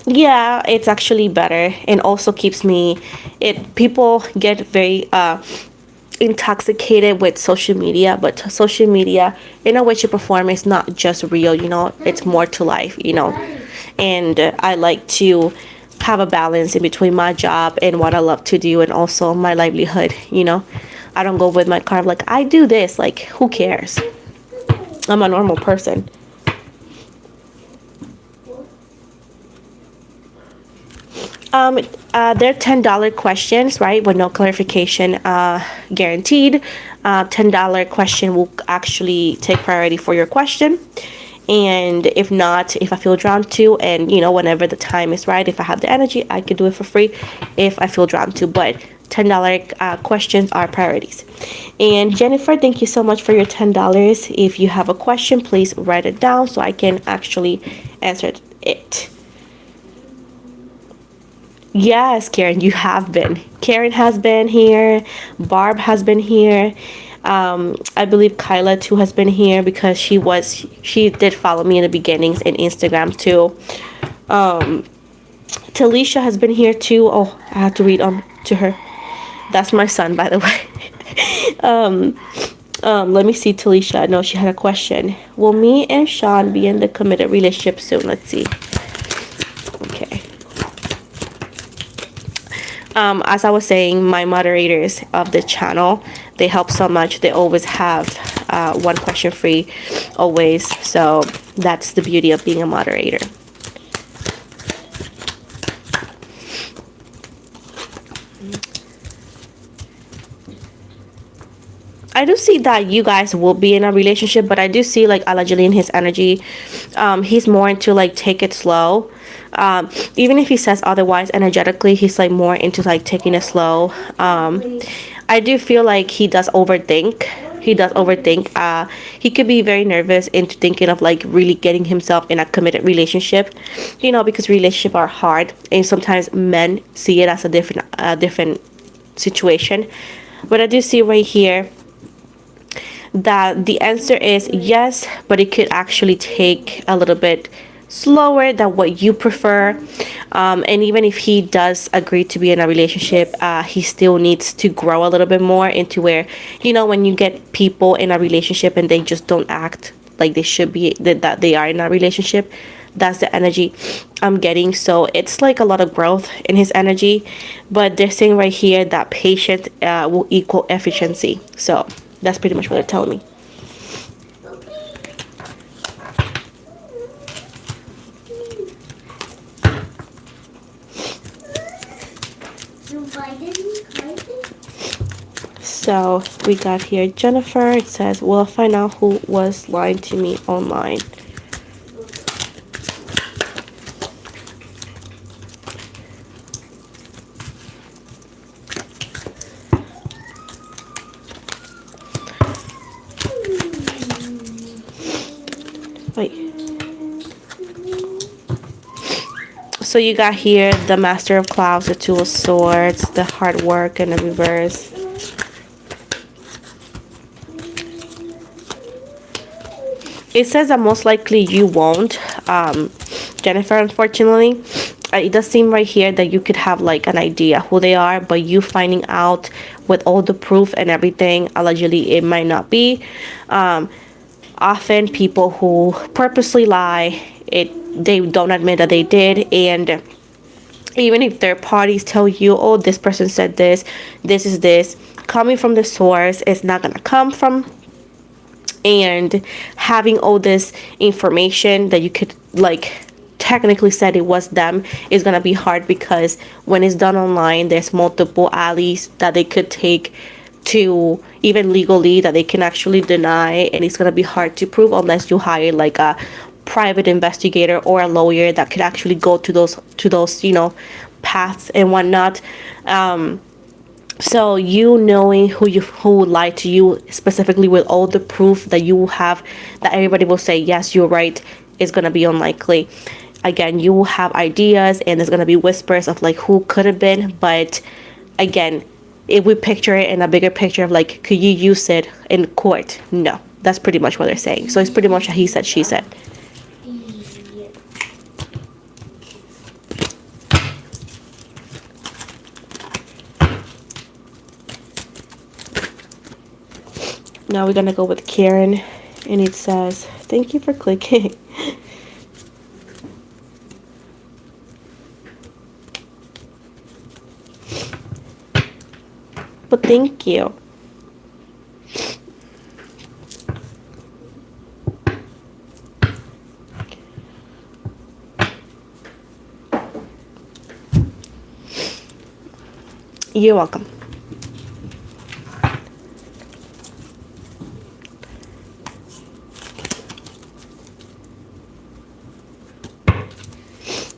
yeah, it's actually better, and also keeps me, people get very intoxicated with social media, but social media, in a way, to perform, is not just real, it's more to life, and I like to have a balance in between my job and what I love to do, and also my livelihood. I don't go with my car like, I do this, like, who cares? I'm a normal person. They're $10 questions, right? With no clarification guaranteed. $10 question will actually take priority for your question. And if not, if I feel drawn to, and whenever the time is right, if I have the energy, I could do it for free if I feel drawn to. But $10 questions are priorities. And Jennifer, thank you so much for your $10. If you have a question, please write it down so I can actually answer it. Yes, Karen, you have been. Karen has been here. Barb has been here. I believe Kyla too has been here, because she did follow me in the beginnings in Instagram too. Talisha has been here too. Oh, I have to read to her. That's my son, by the way. Let me see, Talisha. I know she had a question. Will me and Sean be in the committed relationship soon? Let's see. Okay. As I was saying, my moderators of the channel, they help so much. They always have one question free, always. So that's the beauty of being a moderator. I do see that you guys will be in a relationship, but I do see like allegedly in his energy, he's more into like take it slow. Even if he says otherwise, energetically, he's like more into like taking it slow. I do feel like he does overthink. He could be very nervous into thinking of like really getting himself in a committed relationship, because relationships are hard, and sometimes men see it as a different situation. But I do see right here that the answer is yes, but it could actually take a little bit slower than what you prefer. And even if he does agree to be in a relationship, he still needs to grow a little bit more into where, when you get people in a relationship and they just don't act like they should be, that they are in a relationship. That's the energy I'm getting. So it's like a lot of growth in his energy, but they're saying right here that patience will equal efficiency. So that's pretty much what they're telling me. So we got here Jennifer. It says, "We'll find out who was lying to me online." Wait. So you got here the Master of Clouds, the Two of Swords, the hard work, and the reverse. It says that most likely you won't, Jennifer, unfortunately. It does seem right here that you could have like an idea who they are, but you finding out with all the proof and everything, allegedly it might not be. Often people who purposely lie, they don't admit that they did, and even if third parties tell you, oh, this person said this is this, coming from the source is not gonna come from. And having all this information that you could like technically said it was them is gonna be hard, because when it's done online, there's multiple alleys that they could take to, even legally, that they can actually deny, and it's gonna be hard to prove unless you hire like a private investigator or a lawyer that could actually go to those paths and whatnot. So you knowing who lied to you specifically with all the proof that you have, that everybody will say yes, you're right, is gonna be unlikely. Again, you will have ideas and there's gonna be whispers of like who could have been, but again, if we picture it in a bigger picture of like, could you use it in court? No, that's pretty much what they're saying. So it's pretty much a he said, she said. Now we're gonna go with Karen, and it says, thank you for clicking. But thank you. You're welcome.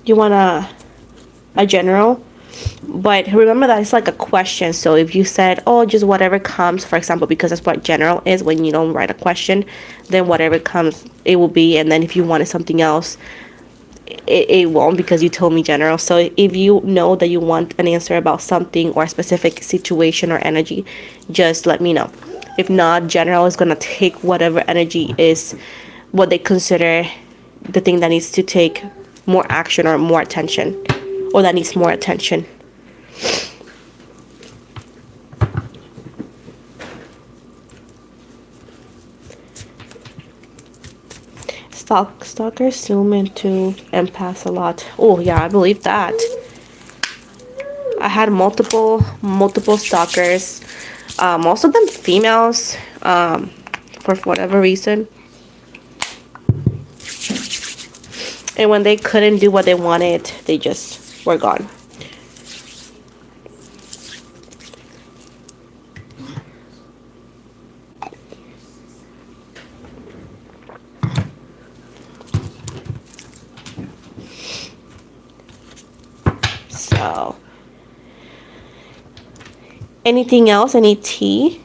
You want a general, but remember that it's like a question. So if you said, oh, just whatever comes, for example, because that's what general is, when you don't write a question, then whatever comes it will be. And then if you wanted something else, it won't, because you told me general. So if you know that you want an answer about something or a specific situation or energy, just let me know. If not, general is going to take whatever energy is what they consider the thing that needs to take more action or more attention, or that needs more attention. Stalkers zoom into empaths a lot. Oh yeah, I believe that. I had multiple stalkers, most of them females, for whatever reason. And when they couldn't do what they wanted, they just were gone. So, anything else? Any tea?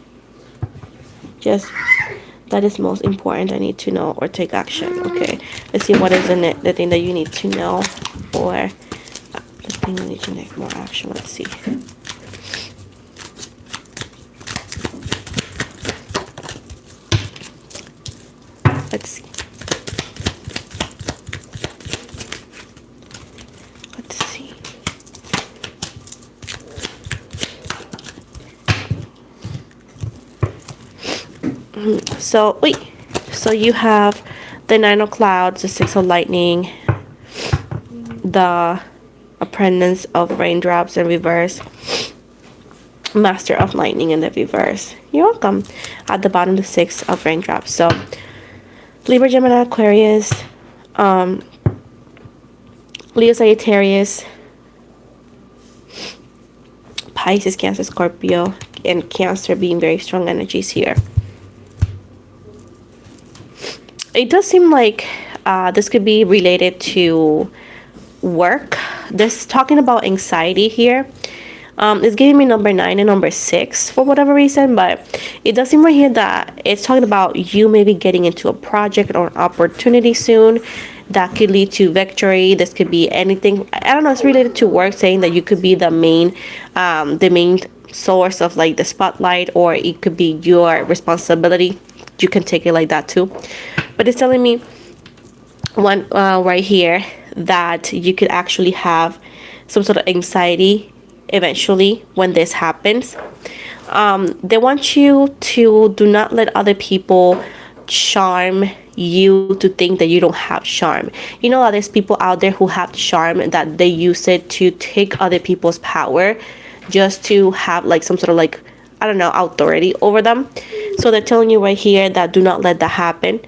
Just that is most important. I need to know or take action. Okay, let's see what is in it. The thing that you need to know, or the thing you need to take more action. Let's see. Let's see. Let's see. So wait. So you have the Nine of Clouds, the Six of Lightning, the Apprentice of Raindrops in reverse, Master of Lightning in the reverse. You're welcome. At the bottom, the Six of Raindrops. So Libra, Gemini, Aquarius, Leo, Sagittarius, Pisces, Cancer, Scorpio, and Cancer being very strong energies here. It does seem like this could be related to work. This talking about anxiety here. It's giving me number 9 and number 6 for whatever reason, but it does seem right here that it's talking about you maybe getting into a project or an opportunity soon that could lead to victory. This could be anything. I don't know. It's related to work, saying that you could be the main source of like the spotlight, or it could be your responsibility. You can take it like that too, but it's telling me one right here that you could actually have some sort of anxiety eventually when this happens. They want you to do not let other people charm you to think that you don't have charm. You know, there's people out there who have charm that they use it to take other people's power just to have like some sort of like, I don't know, authority over them. So they're telling you right here that do not let that happen.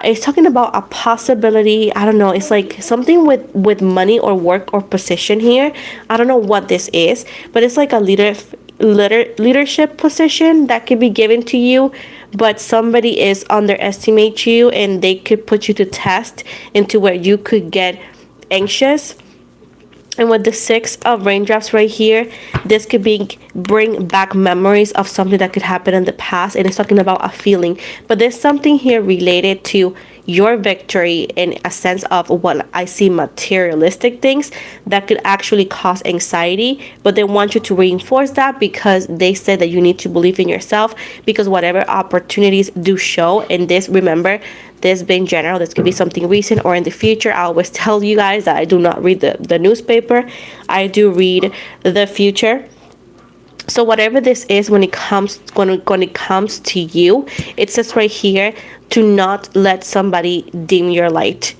It's talking about a possibility. I don't know. It's like something with money or work or position here. I don't know what this is, but it's like a leadership position that could be given to you, but somebody is underestimate you and they could put you to test into where you could get anxious. And with the Six of Raindrops right here, this could be bring back memories of something that could happen in the past. And it's talking about a feeling. But there's something here related to your victory in a sense of what I see materialistic things that could actually cause anxiety. But they want you to reinforce that because they said that you need to believe in yourself, because whatever opportunities do show in this, remember, this being general, this could be something recent or in the future. I always tell you guys that I do not read the newspaper. I do read the future. So whatever this is, when it comes to you, it says right here to not let somebody dim your light,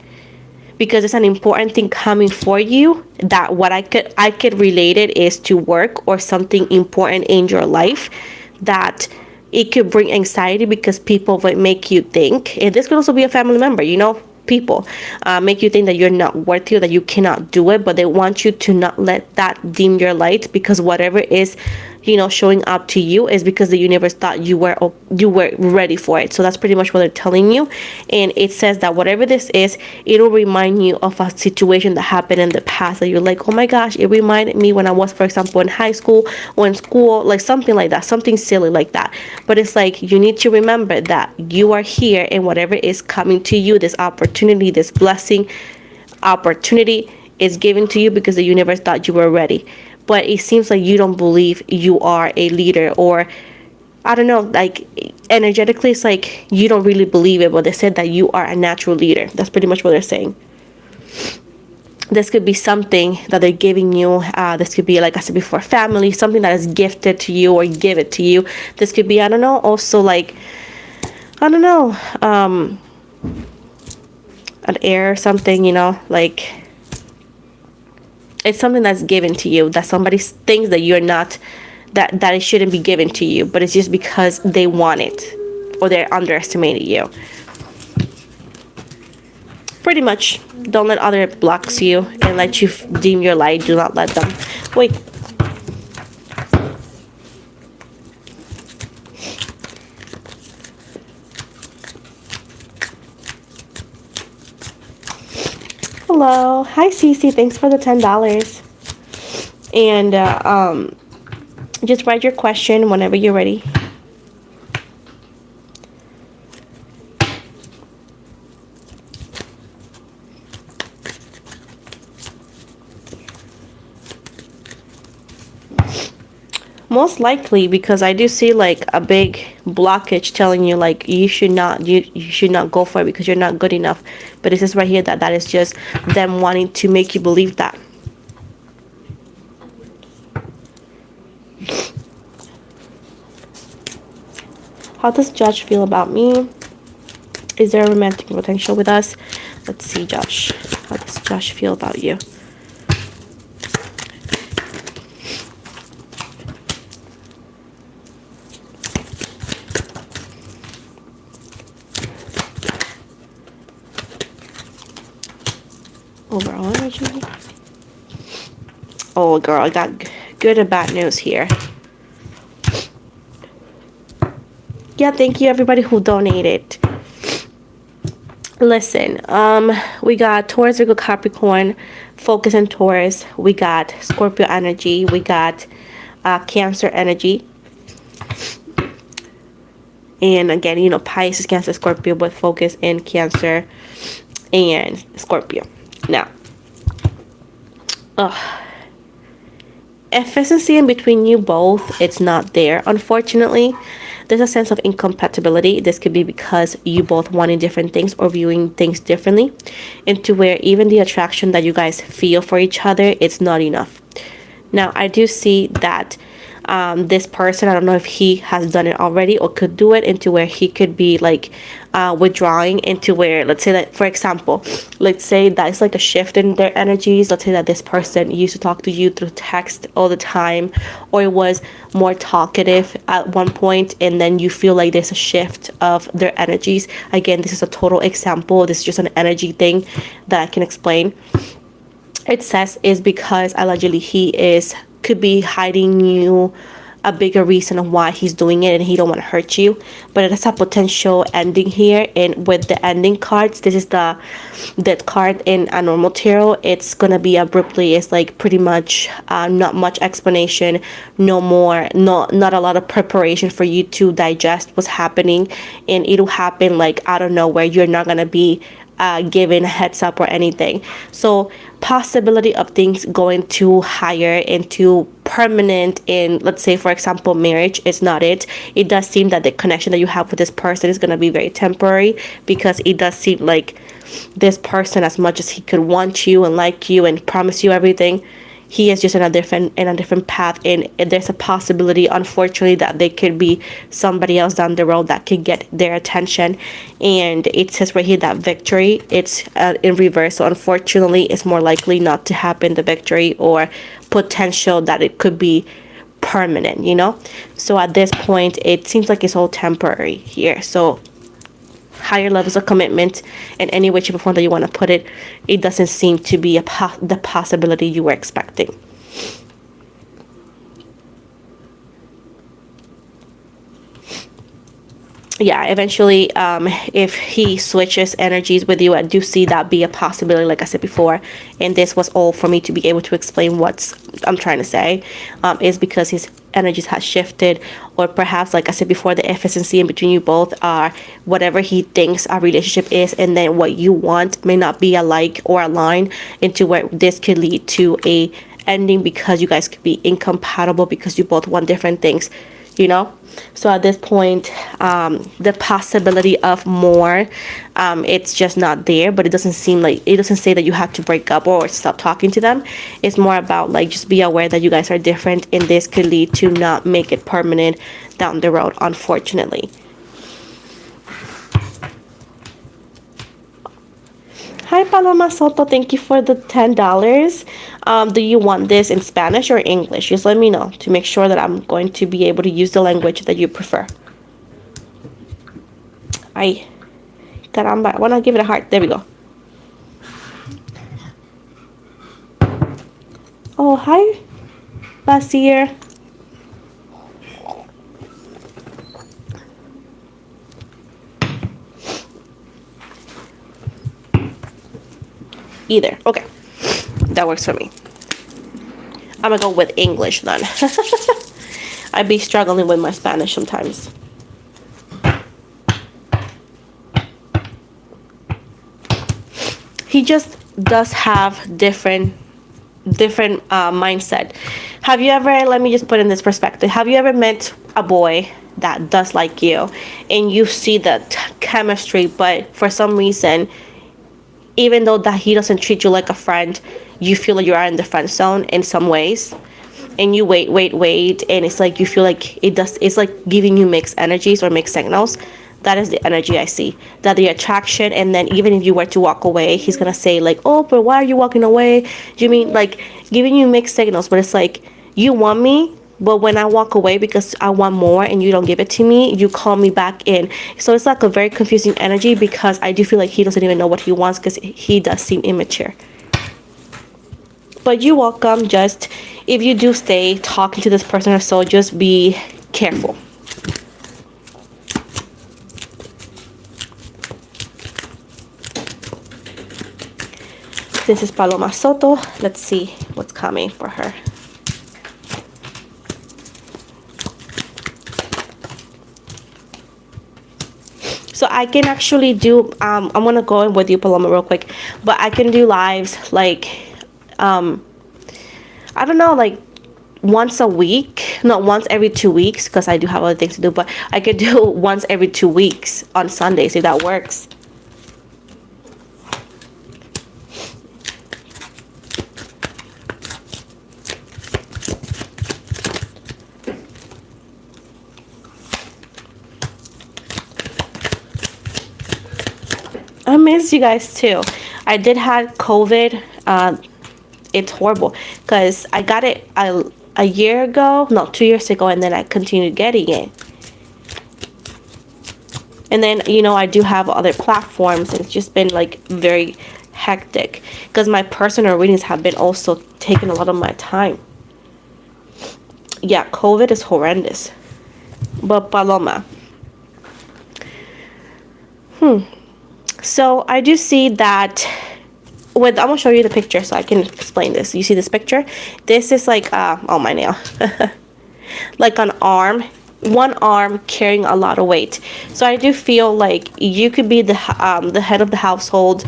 because it's an important thing coming for you. That what I could relate it is to work or something important in your life that it could bring anxiety because people would make you think, and this could also be a family member, you know, people make you think that you're not worthy or that you cannot do it, but they want you to not let that dim your light, because whatever is, you know, showing up to you is because the universe thought you were ready for it. So that's pretty much what they're telling you. And it says that whatever this is, it'll remind you of a situation that happened in the past that you're like, oh my gosh, it reminded me when I was, for example, in high school or in school, like something like that, something silly like that. But it's like you need to remember that you are here, and whatever is coming to you, this opportunity, this blessing, opportunity is given to you because the universe thought you were ready. But it seems like you don't believe you are a leader, or I don't know, like energetically it's like you don't really believe it, but they said that you are a natural leader. That's pretty much what they're saying. This could be something that they're giving you. This could be, like I said before, family, something that is gifted to you or give it to you. This could be, I don't know, also like, I don't know, an heir or something, you know, like it's something that's given to you, that somebody thinks that you're not, that it shouldn't be given to you, but it's just because they want it or they're underestimating you. Pretty much, don't let other blocks you and let you dim your light. Do not let them. Wait. Hello. Hi, Cece. Thanks for the $10. And just write your question whenever you're ready. Most likely, because I do see like a big blockage telling you like you should not go for it because you're not good enough. But it says right here that is just them wanting to make you believe that. How does Judge feel about me? Is there a romantic potential with us? Let's see, Josh. How does Josh feel about you? Overall energy. Oh, girl, I got good and bad news here. Yeah, thank you everybody who donated. Listen, we got Taurus, Virgo, Capricorn, focus in Taurus. We got Scorpio energy. We got Cancer energy. And again, you know, Pisces, Cancer, Scorpio, but focus in Cancer and Scorpio. Now, efficiency in between you both, it's not there, unfortunately. There's a sense of incompatibility. This could be because you both wanting different things or viewing things differently, into where even the attraction that you guys feel for each other, it's not enough. Now, I do see that this person, I don't know if he has done it already or could do it, into where he could be like withdrawing, into where, let's say that, for example, let's say that it's like a shift in their energies. Let's say that this person used to talk to you through text all the time, or it was more talkative at one point, and then you feel like there's a shift of their energies. Again, this is a total example. This is just an energy thing that I can explain. It says is because allegedly he could be hiding you a bigger reason of why he's doing it, and he don't want to hurt you. But it has a potential ending here, and with the ending cards, this is the death card in a normal tarot. It's gonna be abruptly. It's like pretty much not much explanation, no more, not a lot of preparation for you to digest what's happening, and it'll happen like out of nowhere. You're not gonna be given a heads up or anything. So possibility of things going to higher into permanent in, let's say for example, marriage is not it. It does seem that the connection that you have with this person is going to be very temporary, because it does seem like this person, as much as he could want you and like you and promise you everything, he is just in a different path, and there's a possibility, unfortunately, that they could be somebody else down the road that could get their attention. And it says right here that victory, it's in reverse, so unfortunately it's more likely not to happen, the victory, or potential that it could be permanent, you know. So at this point it seems like it's all temporary here. So higher levels of commitment in any way, shape, or form that you want to put it, it doesn't seem to be the possibility you were expecting. Yeah, eventually, if he switches energies with you, I do see that be a possibility, like I said before. And this was all for me to be able to explain what I'm trying to say, is because his energies has shifted, or perhaps, like I said before, the efficiency in between you both are whatever he thinks our relationship is, and then what you want may not be alike or aligned, into where this could lead to a ending, because you guys could be incompatible because you both want different things, you know. So at this point, the possibility of more, it's just not there. But it doesn't seem like, it doesn't say that you have to break up or stop talking to them. It's more about like, just be aware that you guys are different, and this could lead to not make it permanent down the road, unfortunately. Hi, Paloma Soto. Thank you for the $10. Do you want this in Spanish or English? Just let me know to make sure that I'm going to be able to use the language that you prefer. Ay, caramba. I want to give it a heart. There we go. Oh, hi, Basir. Either. Okay. That works for me. I'm gonna go with English then. I'd be struggling with my Spanish sometimes. He just does have different mindset. Have you ever, let me just put in this perspective, have you ever met a boy that does like you, and you see the chemistry, but for some reason, even though that he doesn't treat you like a friend, you feel like you are in the friend zone in some ways, and you wait, and it's like you feel like it's like giving you mixed energies or mixed signals. That is the energy I see. That the attraction, and then even if you were to walk away, he's gonna say like, oh, but why are you walking away? Do you mean like giving you mixed signals? But it's like, you want me, but when I walk away because I want more and you don't give it to me, you call me back in. So it's like a very confusing energy, because I do feel like he doesn't even know what he wants, because he does seem immature. But you're welcome. Just, if you do stay talking to this person or so, just be careful. This is Paloma Soto. Let's see what's coming for her. So I can actually do, I'm going to go in with you, Paloma, real quick. But I can do lives like, I don't know, like once a week. Not once every 2 weeks, because I do have other things to do. But I could do once every 2 weeks on Sundays, if that works. I miss you guys too. I did have COVID. It's horrible, because I got it a year ago, no, 2 years ago, and then I continued getting it. And then, you know, I do have other platforms, and it's just been like very hectic, because my personal readings have been also taking a lot of my time. Yeah, COVID is horrendous. But Paloma. So I do see that with, I'm gonna show you the picture so I can explain this. You see this picture? This is like oh, my nail. Like an arm, one arm carrying a lot of weight. So I do feel like you could be the head of the household.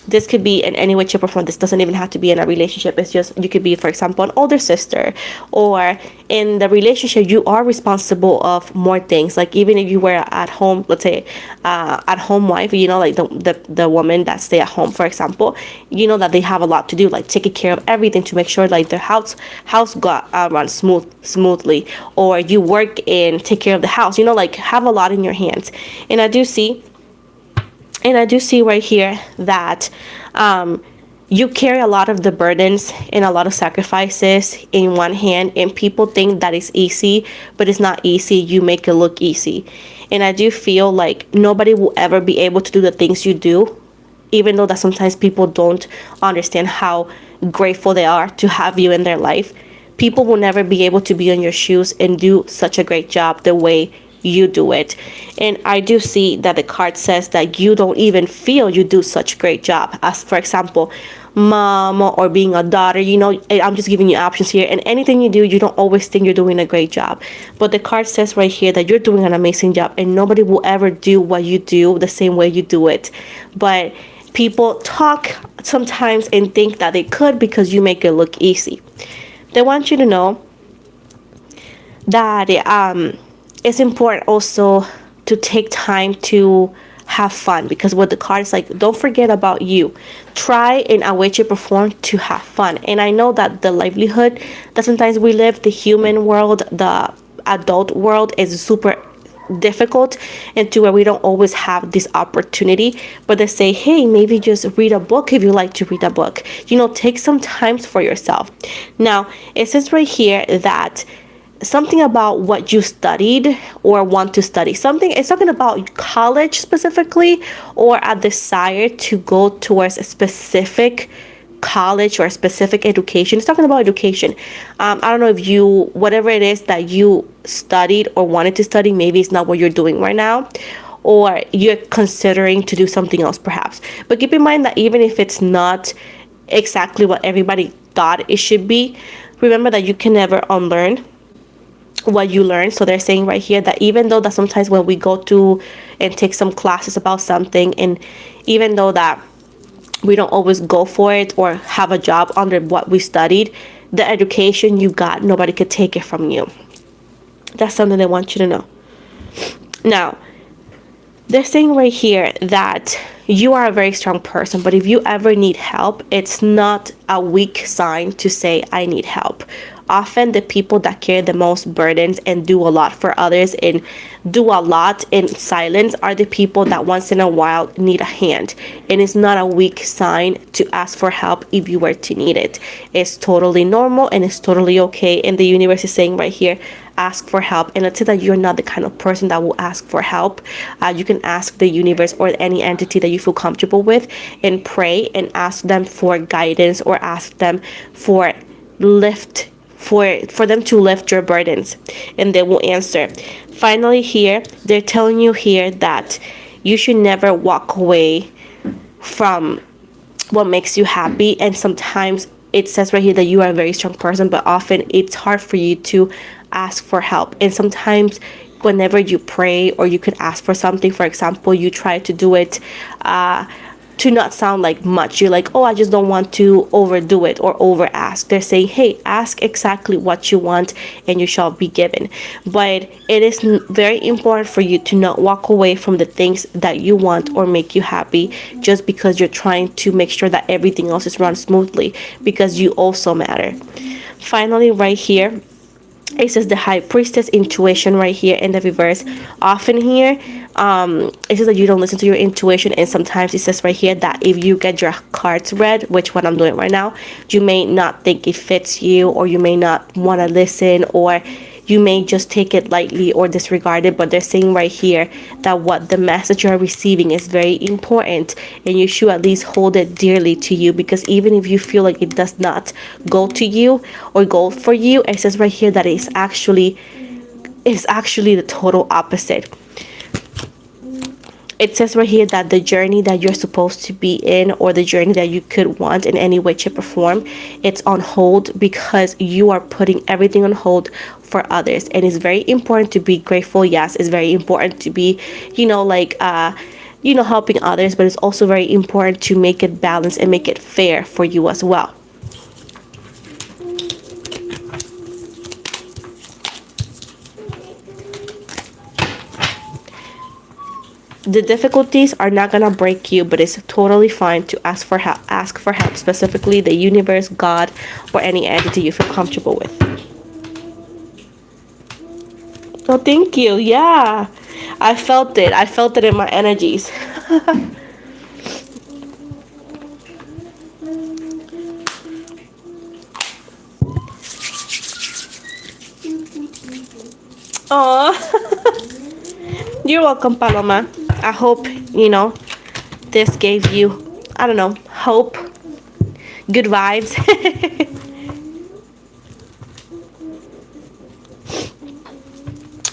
This could be in any way, shape, or form. This doesn't even have to be in a relationship. It's just, you could be, for example, an older sister, or in the relationship, you are responsible of more things. Like even if you were at home, let's say, at home wife, you know, like the woman that stay at home, for example, you know that they have a lot to do, like taking care of everything to make sure like their house got runs smoothly, or you work and take care of the house, you know, like have a lot in your hands. And I do see right here that you carry a lot of the burdens and a lot of sacrifices in one hand, and people think that it's easy, but it's not easy. You make it look easy. And I do feel like nobody will ever be able to do the things you do, even though that sometimes people don't understand how grateful they are to have you in their life. People will never be able to be in your shoes and do such a great job the way you do it. And I do see that the card says that you don't even feel you do such a great job, as for example, mom or being a daughter. You know, I'm just giving you options here, and anything you do, you don't always think you're doing a great job. But the card says right here that you're doing an amazing job, and nobody will ever do what you do the same way you do it. But people talk sometimes and think that they could because you make it look easy. They want you to know that it's important also to take time to have fun, because what the card is like, don't forget about you. Try in a way to perform to have fun. And I know that the livelihood that sometimes we live, the human world, the adult world, is super difficult, and to where we don't always have this opportunity. But they say, hey, maybe just read a book if you like to read a book. You know, take some time for yourself. Now, it says right here that something about what you studied or want to study. Something, it's talking about college specifically, or a desire to go towards a specific college or a specific education. It's talking about education. I don't know if you, whatever it is that you studied or wanted to study, maybe it's not what you're doing right now, or you're considering to do something else perhaps. But keep in mind that even if it's not exactly what everybody thought it should be, remember that you can never unlearn what you learn. So they're saying right here that even though that sometimes when we go to and take some classes about something, and even though that we don't always go for it or have a job under what we studied, the education you got, nobody could take it from you. That's something they want you to know. Now, they're saying right here that you are a very strong person, but if you ever need help, it's not a weak sign to say, I need help. Often the people that carry the most burdens and do a lot for others and do a lot in silence are the people that once in a while need a hand. And it's not a weak sign to ask for help if you were to need it. It's totally normal and it's totally okay. And the universe is saying right here, ask for help. And let's say that you're not the kind of person that will ask for help. You can ask the universe or any entity that you feel comfortable with and pray and ask them for guidance or ask them for lift for them to lift your burdens, and they will answer. Finally, here they're telling you here that you should never walk away from what makes you happy. And sometimes it says right here that you are a very strong person, but often it's hard for you to ask for help. And sometimes whenever you pray or you could ask for something, for example, you try to do it to not sound like much. You're like, oh, I just don't want to overdo it or over ask. They're saying, hey, ask exactly what you want and you shall be given. But it is very important for you to not walk away from the things that you want or make you happy just because you're trying to make sure that everything else is run smoothly, because you also matter. Finally, right here, it says the high priestess intuition right here in the reverse. Often here, it says that you don't listen to your intuition, and sometimes it says right here that if you get your cards read, which what I'm doing right now, you may not think it fits you, or you may not want to listen, or you may just take it lightly or disregard it. But they're saying right here that what the message you're receiving is very important, and you should at least hold it dearly to you, because even if you feel like it does not go to you or go for you, it says right here that it's actually the total opposite. It says right here that the journey that you're supposed to be in, or the journey that you could want in any way, shape, or form, it's on hold because you are putting everything on hold for others. And it's very important to be grateful. Yes, it's very important to be, helping others, but it's also very important to make it balanced and make it fair for you as well. The difficulties are not gonna break you, but it's totally fine to ask for help. Ask for help, specifically the universe, God, or any entity you feel comfortable with. Oh, thank you. Yeah, I felt it. I felt it in my energies. Aw. You're welcome, Paloma. I hope, this gave you, I don't know, hope, good vibes.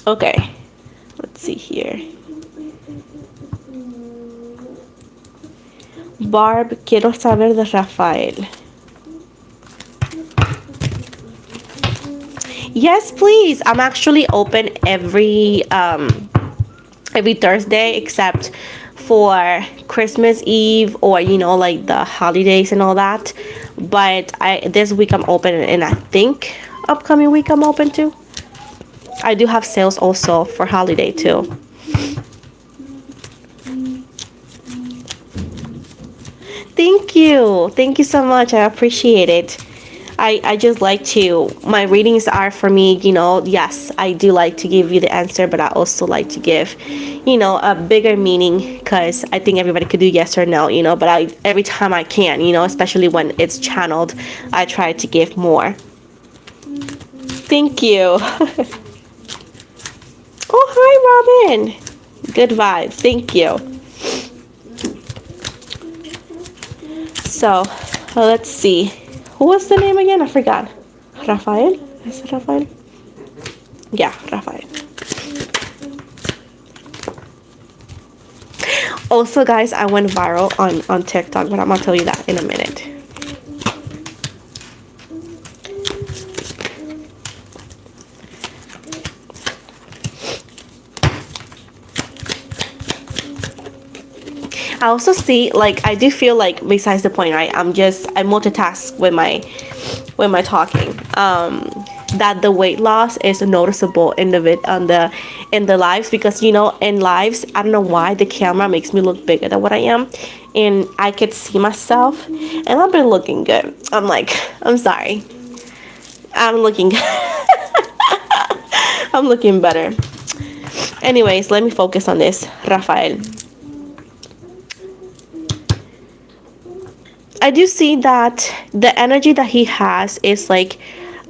Okay, let's see here. Barb, quiero saber de Rafael. Yes, please. I'm actually open every Thursday except for Christmas Eve or like the holidays and all that. But this week I'm open, and I think upcoming week I'm open too. I do have sales also for holiday too. Thank you so much. I appreciate it. I just like to, my readings are for me, yes, I do like to give you the answer, but I also like to give, a bigger meaning, because I think everybody could do yes or no, but every time I can, especially when it's channeled, I try to give more. Thank you. Oh, hi, Robin. Good vibes. Thank you. So, let's see. Who was the name again? I forgot. Rafael? Is it Rafael? Yeah, Rafael. Also, guys, I went viral on TikTok, but I'm going to tell you that in a minute. I also see, I do feel like, besides the point, right, I multitask with my talking, that the weight loss is noticeable in the lives, because in lives, I don't know why the camera makes me look bigger than what I am, and I could see myself, and I've been looking good. I'm sorry, I'm looking I'm looking better. Anyways, let me focus on this, Rafael. I do see that the energy that he has is like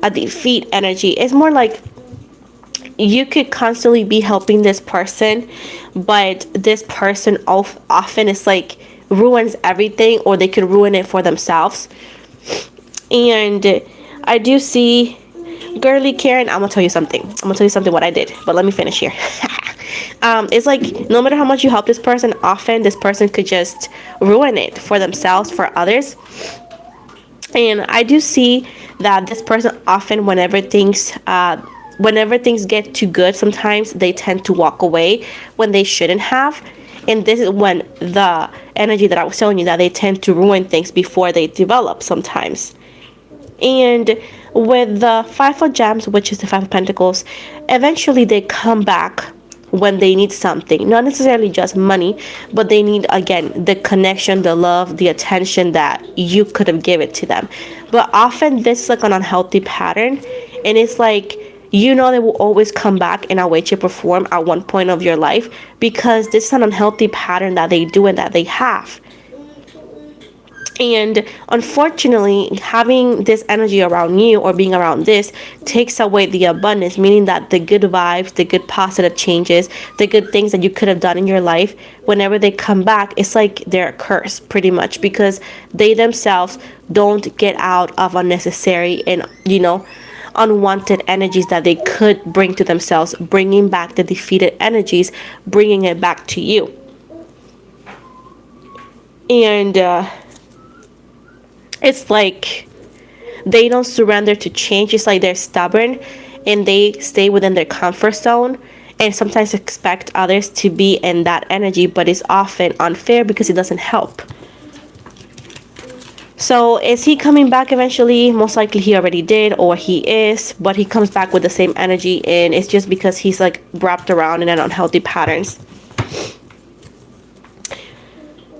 a defeat energy. It's more like you could constantly be helping this person, but this person often is like ruins everything, or they could ruin it for themselves. And I do see, girly Karen, I'm gonna tell you something. I'm gonna tell you something what I did, but let me finish here. It's like no matter how much you help this person, often this person could just ruin it for themselves, for others. And I do see that this person often, whenever things get too good, sometimes they tend to walk away when they shouldn't have. And this is when the energy that I was telling you, that they tend to ruin things before they develop sometimes. And with the Five of Gems, which is the Five of Pentacles, eventually they come back when they need something. Not necessarily just money, but they need, again, the connection, the love, the attention that you could have given to them. But often this is like an unhealthy pattern. And it's like, you know, they will always come back in a way, shape, or form at one point of your life, because this is an unhealthy pattern that they do and that they have. And unfortunately, having this energy around you or being around this takes away the abundance, meaning that the good vibes, the good positive changes, the good things that you could have done in your life, whenever they come back, it's like they're a curse pretty much, because they themselves don't get out of unnecessary and, unwanted energies that they could bring to themselves, bringing back the defeated energies, bringing it back to you. And it's like they don't surrender to change. It's like they're stubborn and they stay within their comfort zone, and sometimes expect others to be in that energy, but it's often unfair because it doesn't help. So is he coming back eventually? Most likely he already did, or he is, but he comes back with the same energy, and it's just because he's like wrapped around in an unhealthy patterns.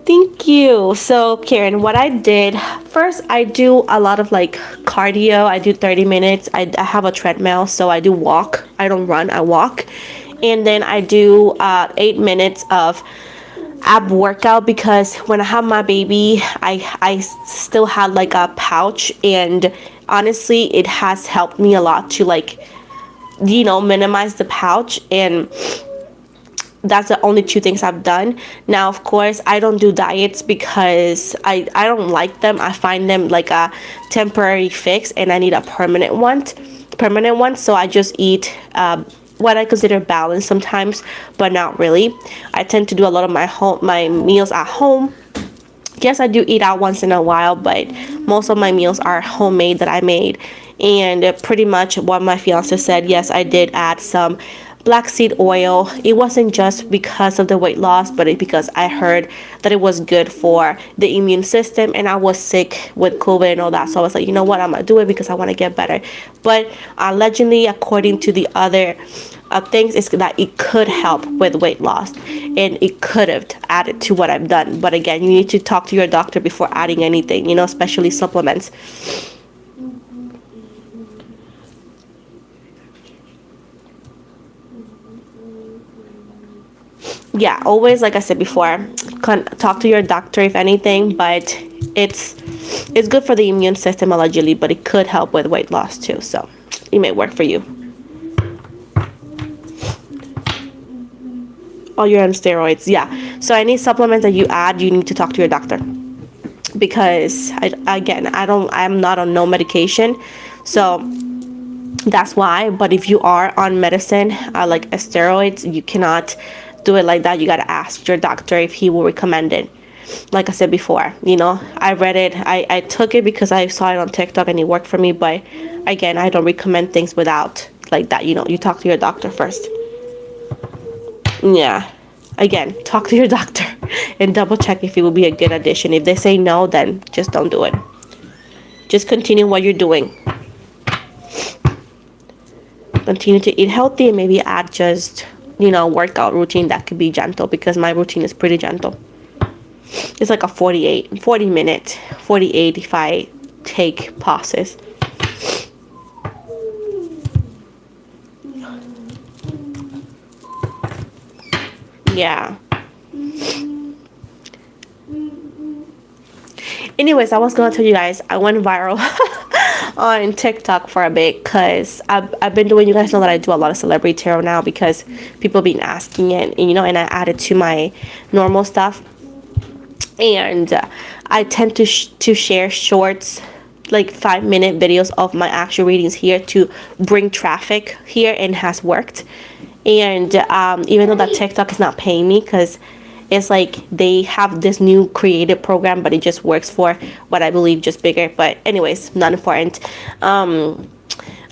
Thank you. So Karen, what I did first, I do a lot of like cardio. I do 30 minutes. I have a treadmill, so I do walk. I don't run, I walk. And then I do 8 minutes of ab workout, because when I had my baby, I still had like a pouch, and honestly it has helped me a lot to like, minimize the pouch. And that's the only 2 things I've done. Now, of course, I don't do diets because I don't like them. I find them like a temporary fix, and I need a permanent one. So I just eat what I consider balanced sometimes, but not really. I tend to do a lot of my meals at home. Yes, I do eat out once in a while, but most of my meals are homemade that I made. And pretty much what my fiance said, yes, I did add some black seed oil. It wasn't just because of the weight loss, but it's because I heard that it was good for the immune system, and I was sick with COVID and all that. So I was like, you know what, I'm gonna do it because I want to get better. But allegedly, according to the other things, is that it could help with weight loss, and it could have added to what I've done. But again, you need to talk to your doctor before adding anything, especially supplements. Yeah, always, like I said before, talk to your doctor if anything, but it's good for the immune system allegedly, but it could help with weight loss too, so it may work for you. Oh, you're on steroids. Yeah, so any supplements that you add, you need to talk to your doctor, because I'm not on no medication, so that's why. But if you are on medicine, like steroids, you cannot do it like that. You gotta ask your doctor if he will recommend it. Like I said before, I read it, I took it because I saw it on TikTok and it worked for me. But again, I don't recommend things without like that. You talk to your doctor first. Yeah, again, talk to your doctor and double check if it will be a good addition. If they say no, then just don't do it. Just continue what you're doing. Continue to eat healthy, and maybe add just workout routine that could be gentle, because my routine is pretty gentle. It's like a 40 minute 48 if I take pauses. Yeah. Anyways, I was gonna tell you guys I went viral on TikTok for a bit because I've been doing. You guys know that I do a lot of celebrity tarot now because people been asking it, and and I added to my normal stuff. And I tend to share shorts, like 5-minute videos of my actual readings here to bring traffic here, and has worked. And even though that TikTok is not paying me, because it's like they have this new creative program, but it just works for what I believe just bigger. But anyways, not important.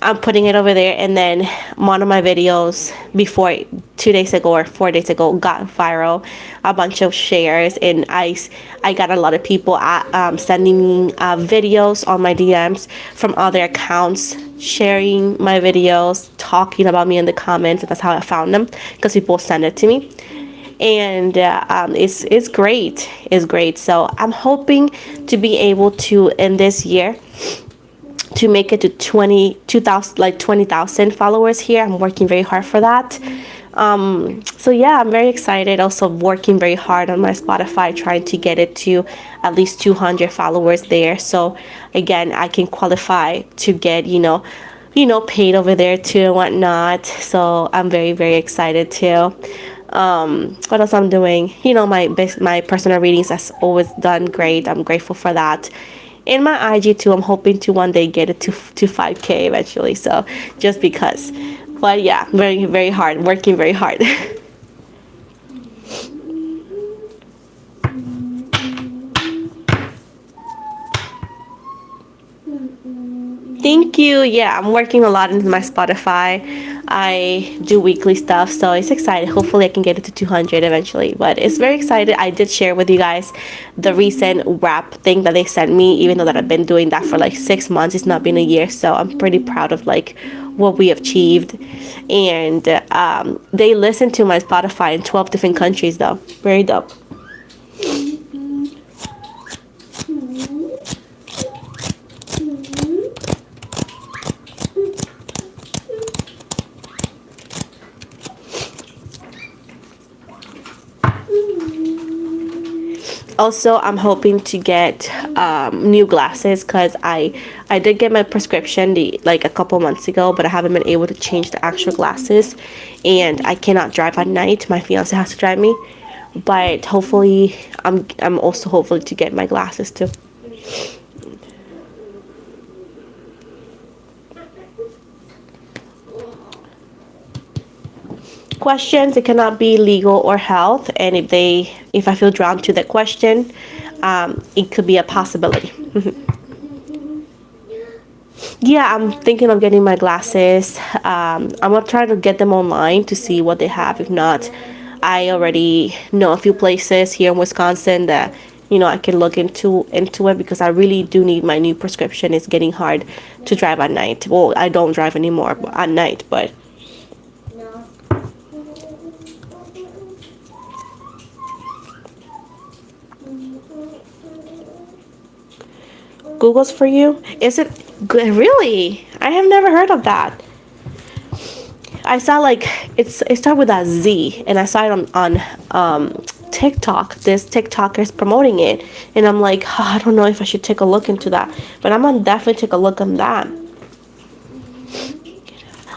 I'm putting it over there, and then one of my videos before 2 days ago or 4 days ago got viral, a bunch of shares, and I got a lot of people sending me videos on my DMs from other accounts, sharing my videos, talking about me in the comments. That's how I found them, because people send it to me. And it's great. It's great. So I'm hoping to be able to, in this year, to make it to 22,000, like 20,000 followers here. I'm working very hard for that. So yeah, I'm very excited. Also working very hard on my Spotify, trying to get it to at least 200 followers there. So again, I can qualify to get, paid over there too and whatnot. So I'm very, very excited too. What else I'm doing? My personal readings has always done great. I'm grateful for that. In my IG too, I'm hoping to one day get it to 5K eventually. So just because, but yeah, very, very hard, working very hard. Thank you. Yeah, I'm working a lot into my Spotify. I do weekly stuff, so it's exciting. Hopefully, I can get it to 200 eventually. But it's very excited. I did share with you guys the recent wrap thing that they sent me, even though that I've been doing that for like 6 months. It's not been a year, so I'm pretty proud of like what we achieved. And they listen to my Spotify in 12 different countries, though. Very dope. Also, I'm hoping to get new glasses, because I did get my prescription like a couple months ago, but I haven't been able to change the actual glasses, and I cannot drive at night. My fiance has to drive me, but hopefully I'm also hopefully to get my glasses too. Questions, it cannot be legal or health, and if I feel drawn to that question, it could be a possibility. Yeah, I'm thinking of getting my glasses. I'm gonna try to get them online to see what they have. If not, I already know a few places here in Wisconsin that I can look into it, because I really do need my new prescription. It's getting hard to drive at night. Well, I don't drive anymore at night, but Google's for you? Is it good? Really? I have never heard of that. I saw like it started with a Z, and I saw it on TikTok. This TikToker is promoting it, and I'm like, I don't know if I should take a look into that, but I'm gonna definitely take a look on that.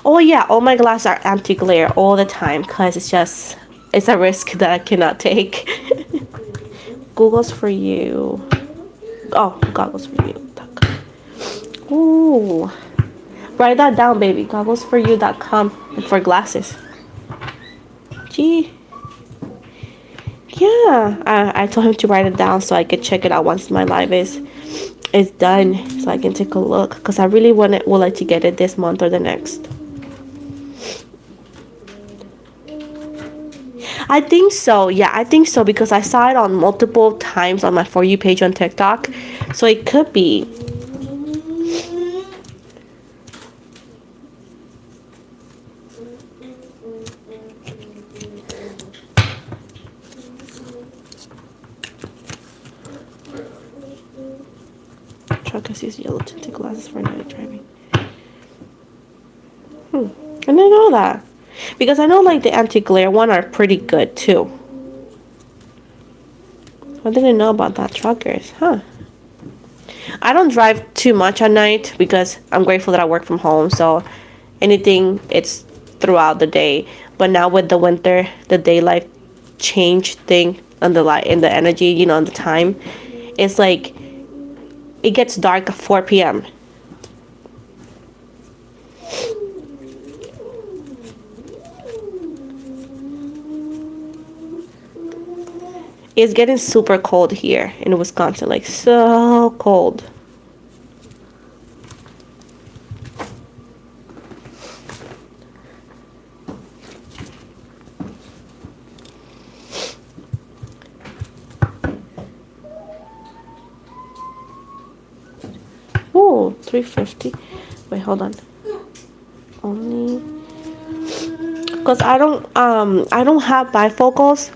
Oh yeah, all my glasses are anti-glare all the time, because it's a risk that I cannot take. Google's for you. Oh, goggles for you. Ooh. Write that down, baby. Gogglesforyou.com for glasses. Gee. Yeah. I told him to write it down so I could check it out once my live is done, so I can take a look, because I really would like to get it this month or the next. I think so. Yeah, I think so, because I saw it on multiple times on my For You page on TikTok. So it could be. Truck has used yellow tinted glasses for night driving. I didn't know that. Because I know like the anti-glare one are pretty good too. I didn't know about that, truckers, huh? I don't drive too much at night because I'm grateful that I work from home, so anything it's throughout the day. But now with the winter, the daylight change thing and the light and the energy, and the time, it's like it gets dark at 4 p.m. It's getting super cold here in Wisconsin, like so cold. Oh, 350. Wait, hold on. Only because I don't have bifocals.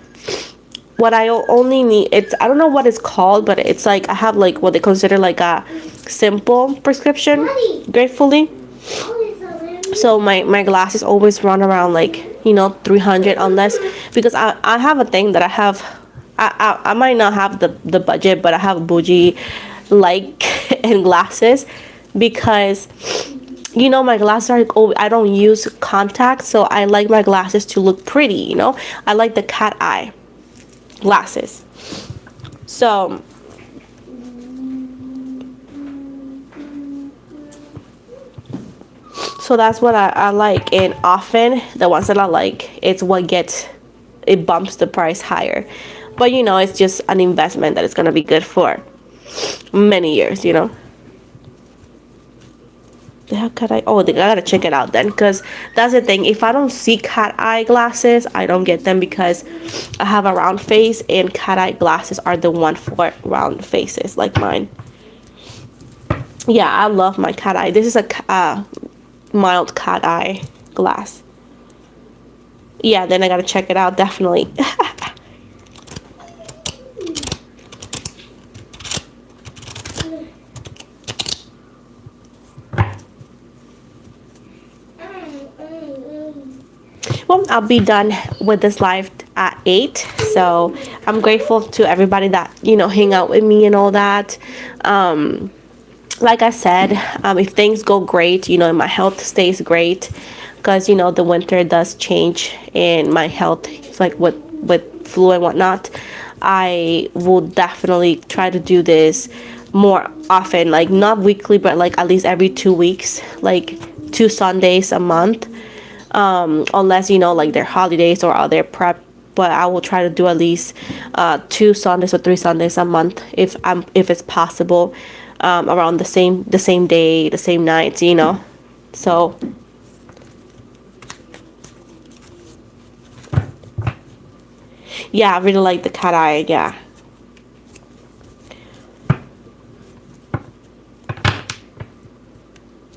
What I only need, it's, I don't know what it's called, but it's like I have like what they consider like a simple prescription, gratefully. So my glasses always run around like 300, unless, because I have a thing that I have, I might not have the budget, but I have bougie like and glasses, because my glasses are, oh, I don't use contacts, so I like my glasses to look pretty. I like the cat eye glasses. So that's what I like, and often the ones that I like, it's what gets, it bumps the price higher. But it's just an investment that is going to be good for many years. They have cat eye. Oh, I gotta check it out then, because that's the thing. If I don't see cat eye glasses, I don't get them, because I have a round face, and cat eye glasses are the one for round faces like mine. Yeah, I love my cat eye. This is a mild cat eye glass. Yeah, then I gotta check it out, definitely. Well, I'll be done with this live at 8. So I'm grateful to everybody that hang out with me and all that. Like I said, if things go great, and my health stays great, because the winter does change and my health, like with flu and whatnot, I will definitely try to do this more often, like not weekly, but like at least every 2 weeks, like 2 Sundays a month, unless like their holidays or other prep. But I will try to do at least 2 Sundays or 3 Sundays a month, if it's possible, around the same day, the same nights, so yeah, I really like the cat eye. Yeah.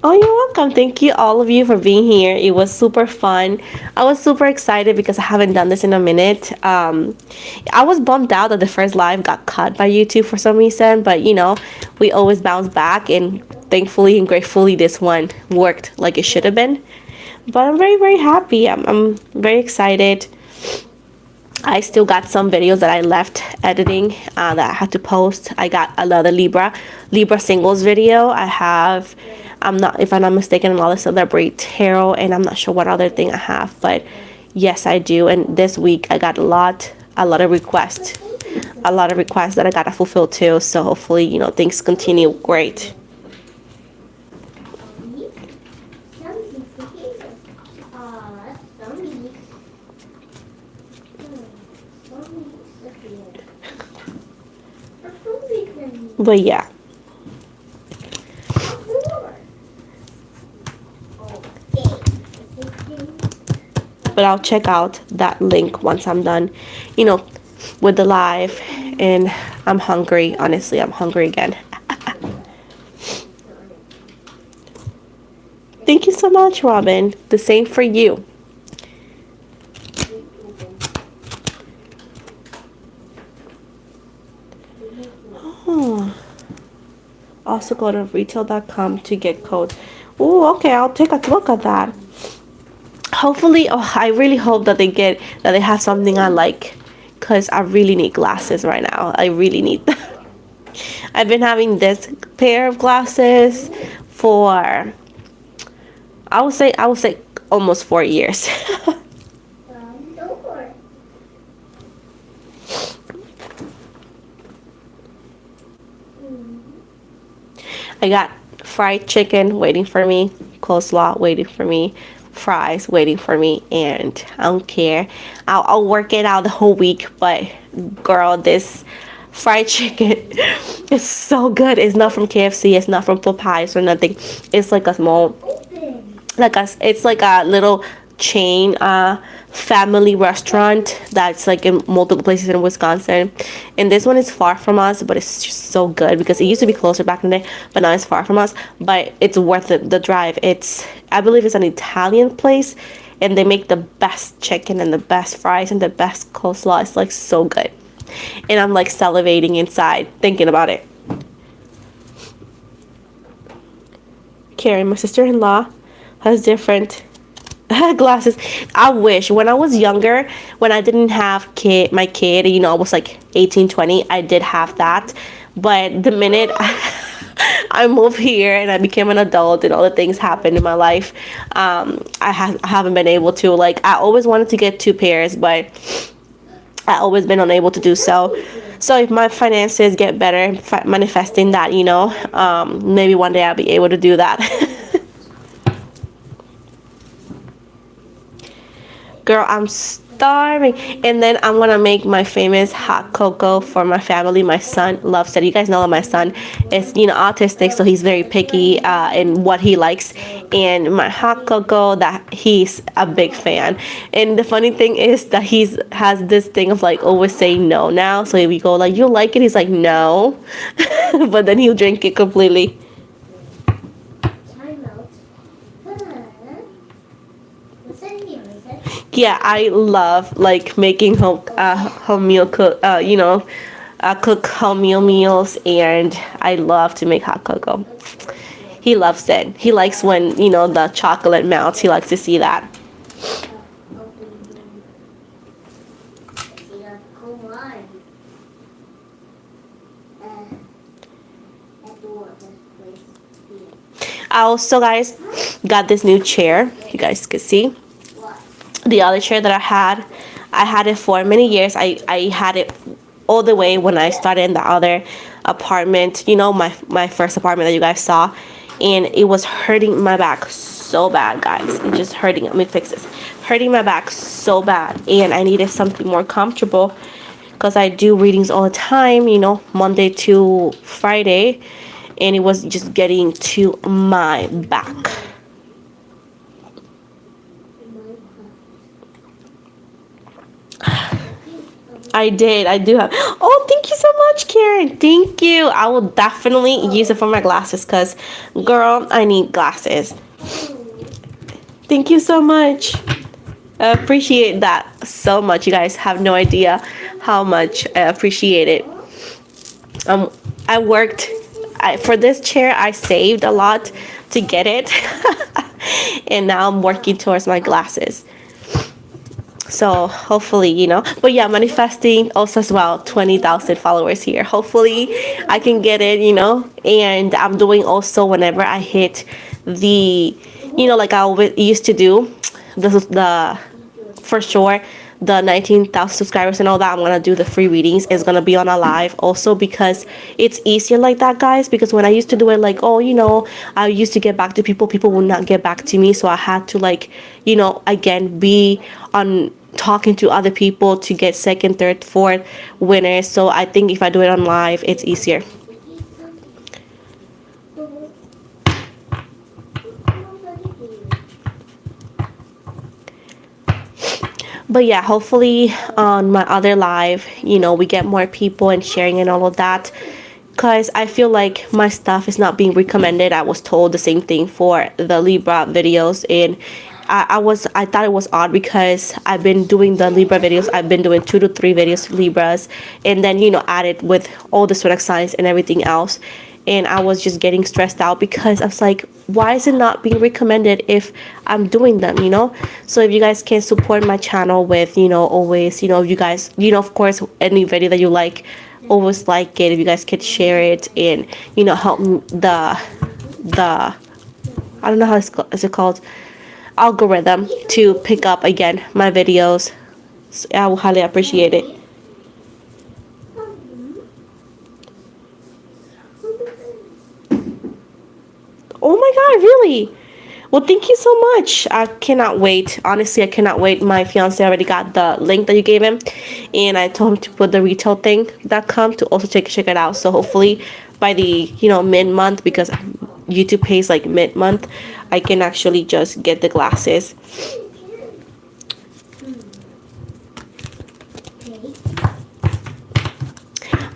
Oh, you're welcome. Thank you, all of you, for being here. It was super fun. I was super excited because I haven't done this in a minute. I was bummed out that the first live got cut by YouTube for some reason, but we always bounce back, and thankfully and gratefully this one worked like it should have been. But I'm very, very happy. I'm very excited. I still got some videos that I left editing, that I had to post. I got another Libra singles video. I have, if I'm not mistaken, another Celebrate Tarot, and I'm not sure what other thing I have, but yes, I do. And this week I got a lot of requests that I gotta fulfill too. So hopefully, things continue great. But yeah. But I'll check out that link once I'm done, with the live. And I'm hungry. Honestly, I'm hungry again. Thank you so much, Robin. The same for you. Oh. Also go to retail.com to get code. Oh, okay, I'll take a look at that. hopefully, oh, I really hope that they have something I like, because I really need glasses right now. I really need them. I've been having this pair of glasses for, I would say almost 4 years. I got fried chicken waiting for me, coleslaw waiting for me, fries waiting for me, and I don't care. I'll work it out the whole week, but girl, this fried chicken is so good. It's not from KFC, it's not from Popeyes or nothing. It's like a small, it's like a little chain family restaurant that's like in multiple places in Wisconsin, and this one is far from us, but it's just so good because it used to be closer back in the day, but now it's far from us, but it's worth it, the drive. It's, I believe it's an Italian place, and they make the best chicken and the best fries and the best coleslaw. It's like so good, and I'm like salivating inside thinking about it. Karen, my sister-in-law, has different glasses. I wish when I was younger, when I didn't have my kid, you know, I was like 18, 20, I did have that. But the minute I moved here and I became an adult and all the things happened in my life, I haven't been able to. Like, I always wanted to get 2 pairs, but I always been unable to do so. So if my finances get better, manifesting that, you know, maybe one day I'll be able to do that. Girl, I'm starving. And then I'm gonna make my famous hot cocoa for my family. My son loves it. You guys know that my son is, you know, autistic, so he's very picky in what he likes. And my hot cocoa, that he's a big fan. And the funny thing is that has this thing of like always saying no now. So if we go like, you like it, he's like, no. But then he'll drink it completely. Yeah, I love like making home meal cook, cook home meals, and I love to make hot cocoa. He loves it. He likes when, you know, the chocolate melts. He likes to see that. I also, guys, got this new chair. You guys can see. The other chair that I had it for many years. I had it all the way when I started in the other apartment, you know, my first apartment that you guys saw, and it was hurting my back so bad, guys. It just hurting. Let me fix this. Hurting my back so bad, and I needed something more comfortable because I do readings all the time, you know, Monday to Friday, and it was just getting to my back. I do have. Oh, thank you so much, Karen. Thank you. I will definitely use it for my glasses because, girl, I need glasses. Thank you so much. I appreciate that so much. You guys have no idea how much I appreciate it. I worked for this chair. I saved a lot to get it, and now I'm working towards my glasses. So hopefully, you know, but yeah, manifesting also as well, 20,000 followers here. Hopefully I can get it, you know, and I'm doing also whenever I hit the, you know, like I always used to do, the for sure, the 19,000 subscribers and all that, I'm going to do the free readings. It's going to be on a live also because it's easier like that, guys, because when I used to do it like, oh, you know, I used to get back to people would not get back to me. So I had to, like, you know, again, be on talking to other people to get second, third, fourth winners. So I think if I do it on live, it's easier. But yeah, hopefully on my other live, you know, we get more people and sharing and all of that, because I feel like my stuff is not being recommended. I was told the same thing for the Libra videos, and I thought it was odd because I've been doing the Libra videos. I've been doing 2 to 3 videos Libras, and then, you know, added with all the zodiac signs and everything else. and I was just getting stressed out because I was like, why is it not being recommended if I'm doing them, you know? So if you guys can support my channel with, you know, always, you know, you guys, you know, of course, any video that you like, always like it. If you guys could share it and, you know, help the I don't know how is it called, algorithm to pick up again my videos. So I will highly appreciate it. Oh my god, really? Well, thank you so much. I cannot wait. Honestly, I cannot wait. My fiance already got the link that you gave him, and I told him to put the retailthing.com to also check it out. So hopefully by the, you know, mid-month, because YouTube pays like mid-month, I can actually just get the glasses.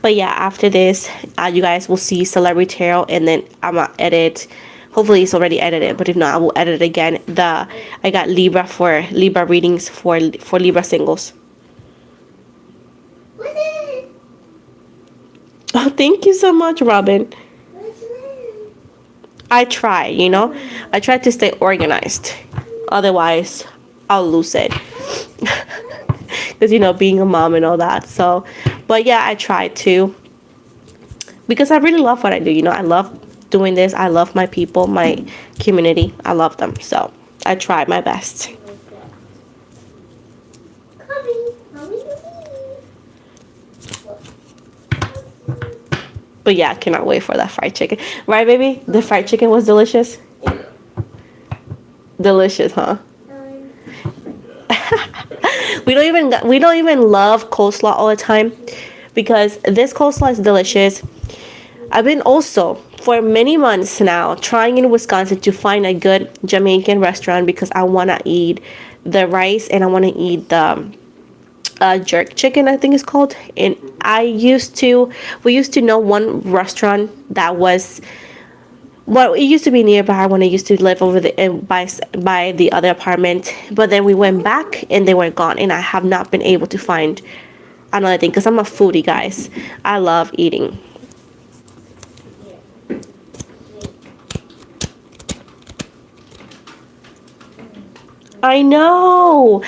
But yeah, after this, you guys will see Celebrity Tarot, and then I'm gonna edit. Hopefully it's already edited, but if not, I will edit it again. I got Libra for Libra readings for Libra singles. Oh, thank you so much, Robin. I try, you know, I try to stay organized. Otherwise, I'll lose it. Because, you know, being a mom and all that. So, but yeah, I try to, because I really love what I do. You know, I love doing this. I love my people, my community. I love them. So I try my best. But yeah, I cannot wait for that fried chicken. Right, baby? The fried chicken was delicious? Oh, yeah. Delicious, huh? We don't even love coleslaw all the time, because this coleslaw is delicious. I've been also for many months now trying in Wisconsin to find a good Jamaican restaurant, because I want to eat the rice and I want to eat the jerk chicken, I think it's called. And we used to know one restaurant that was, well, it used to be nearby when I used to live over by the other apartment, but then we went back and they were gone, and I have not been able to find another thing, because I'm a foodie, guys. I love eating. I know,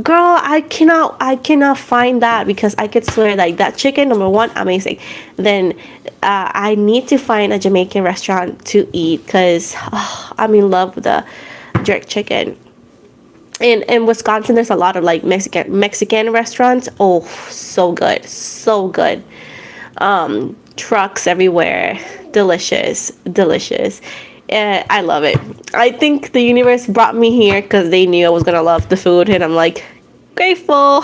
girl. I cannot find that, because I could swear like that chicken, number one, amazing. Then I need to find a Jamaican restaurant to eat, because I'm in love with the jerk chicken. In Wisconsin, there's a lot of like Mexican restaurants. Oh, so good, so good. Trucks everywhere, delicious. I love it. I think the universe brought me here because they knew I was gonna love the food, and I'm like grateful.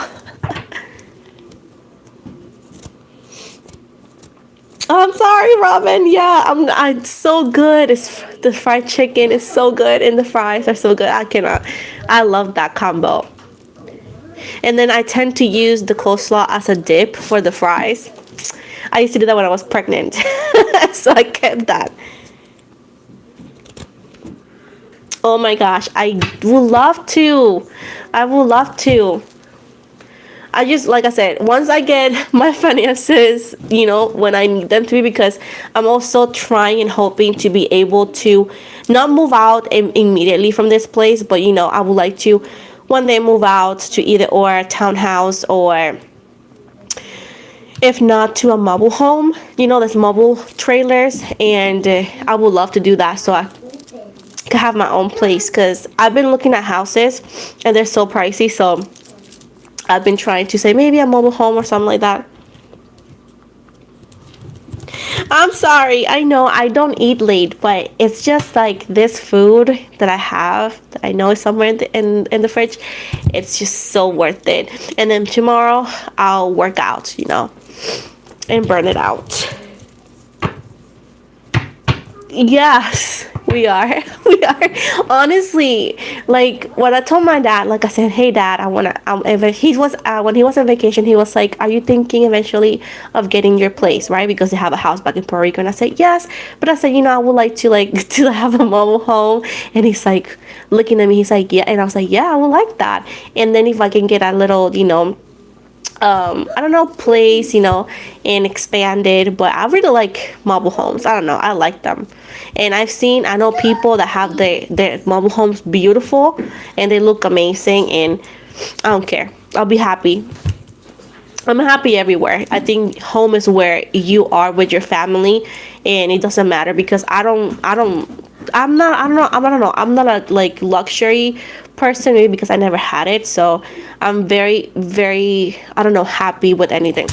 I'm sorry, Robin. Yeah, I'm so good. The fried chicken is so good, and the fries are so good. I love that combo. And then I tend to use the coleslaw as a dip for the fries. I used to do that when I was pregnant, so I kept that. Oh my gosh, I would love to. I just, like I said, once I get my finances, you know, when I need them to be, because I'm also trying and hoping to be able to not move out immediately from this place, but, you know, I would like to one day move out to either or a townhouse, or if not to a mobile home. You know, there's mobile trailers, and I would love to do that, so I could have my own place, because I've been looking at houses and they're so pricey. So I've been trying to say maybe a mobile home or something like that. I'm sorry, I know I don't eat late, but it's just like this food that I have that I know is somewhere in the fridge. It's just so worth it. And then tomorrow I'll work out, you know, and burn it out. Yes, we are. We are. Honestly, like when I told my dad, like I said, hey dad, I wanna. He was when he was on vacation, he was like, are you thinking eventually of getting your place, right? Because they have a house back in Puerto Rico. And I said yes, but I said, you know, I would like to to have a mobile home. And he's like looking at me. He's like, yeah, and I was like, yeah, I would like that. And then if I can get a little, you know, I don't know, place, and expanded, but I really like mobile homes. I don't know, I like them. And I know people that have their mobile homes beautiful and they look amazing, and I don't care. I'll be happy. I'm happy everywhere. I think home is where you are with your family, and it doesn't matter because I don't know. I'm not a like luxury person, maybe because I never had it. So I'm very, very, I don't know, happy with anything.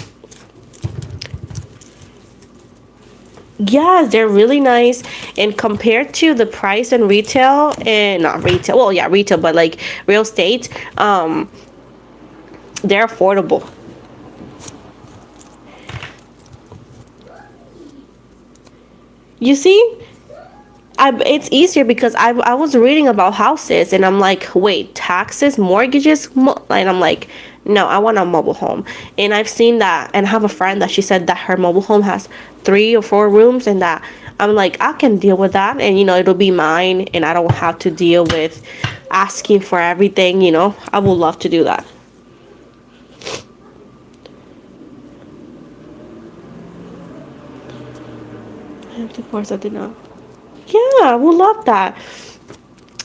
Yes, they're really nice, and compared to the price in retail, and not retail, well, yeah, retail, but like real estate, they're affordable. You see, it's easier because I was reading about houses and I'm like, wait, taxes, mortgages, and I'm like, no, I want a mobile home. And I've seen that, and I have a friend that she said that her mobile home has 3 or 4 rooms, and that I'm like, I can deal with that, and it'll be mine, and I don't have to deal with asking for everything. I would love to do that. Of course, I did not. Yeah, I would love that.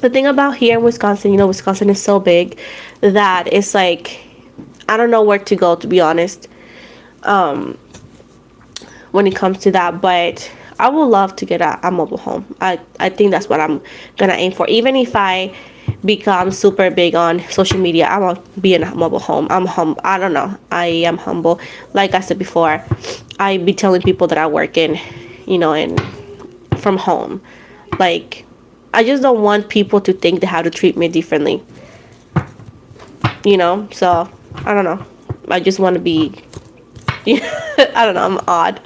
The thing about here in Wisconsin, Wisconsin is so big that it's like I don't know where to go, to be honest, when it comes to that. But I would love to get a mobile home. I think that's what I'm gonna aim for. Even if I become super big on social media, I won't be in a mobile home. I don't know. I am humble. Like I said before, I be telling people that I work in from home. Like, I just don't want people to think they have to treat me differently. So I don't know. I just want to be. I don't know. I'm odd.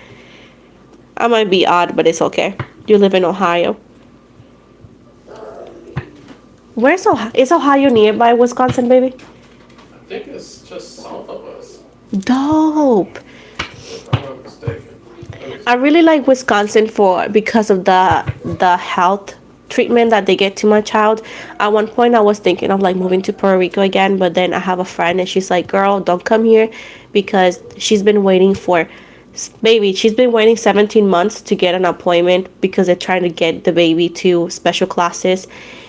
I might be odd, but it's okay. You live in Ohio. Where's Ohio? Is Ohio nearby Wisconsin, baby? I think it's just south of us, Dope. if I'm not mistaken. I really like Wisconsin because of the health treatment that they get to my child. At one point, I was thinking of like moving to Puerto Rico again, but then I have a friend and she's like, "Girl, don't come here," because she's been waiting 17 months to get an appointment because they're trying to get the baby to special classes,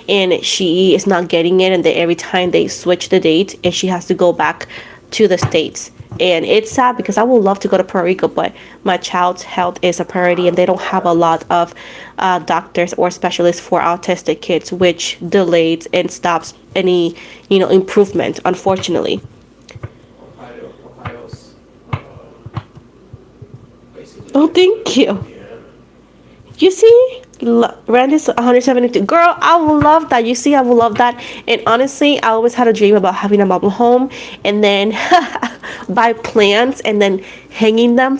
and she is not getting it, and every time they switch the date and she has to go back to the states. And it's sad because I would love to go to Puerto Rico, but my child's health is a priority, and they don't have a lot of doctors or specialists for autistic kids, which delays and stops any improvement, unfortunately. Ohio's basically Oh, next thank to you. Indiana. You see, Randy's 172. Girl, I would love that. You see, I would love that. And honestly, I always had a dream about having a mobile home and then buy plants and then hanging them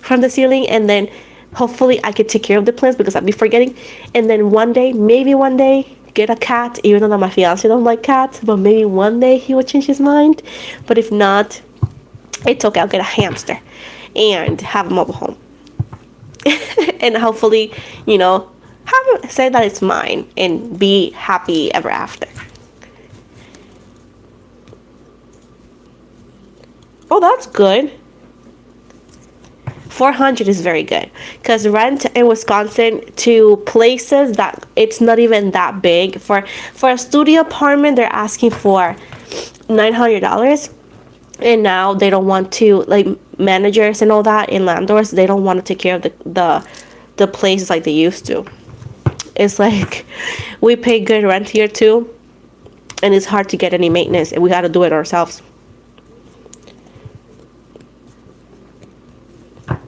from the ceiling, and then hopefully I could take care of the plants because I'd be forgetting. And then one day, maybe one day, get a cat, even though that my fiance don't like cats, but maybe one day he will change his mind. But if not, it's okay. I'll get a hamster and have a mobile home. And hopefully, say that it's mine and be happy ever after. Oh, that's good. 400 is very good because rent in Wisconsin to places that it's not even that big for a studio apartment, they're asking for $900, and now they don't want to, like, managers and all that and landlords, they don't want to take care of the places like they used to. It's like we pay good rent here too, and it's hard to get any maintenance, and we got to do it ourselves.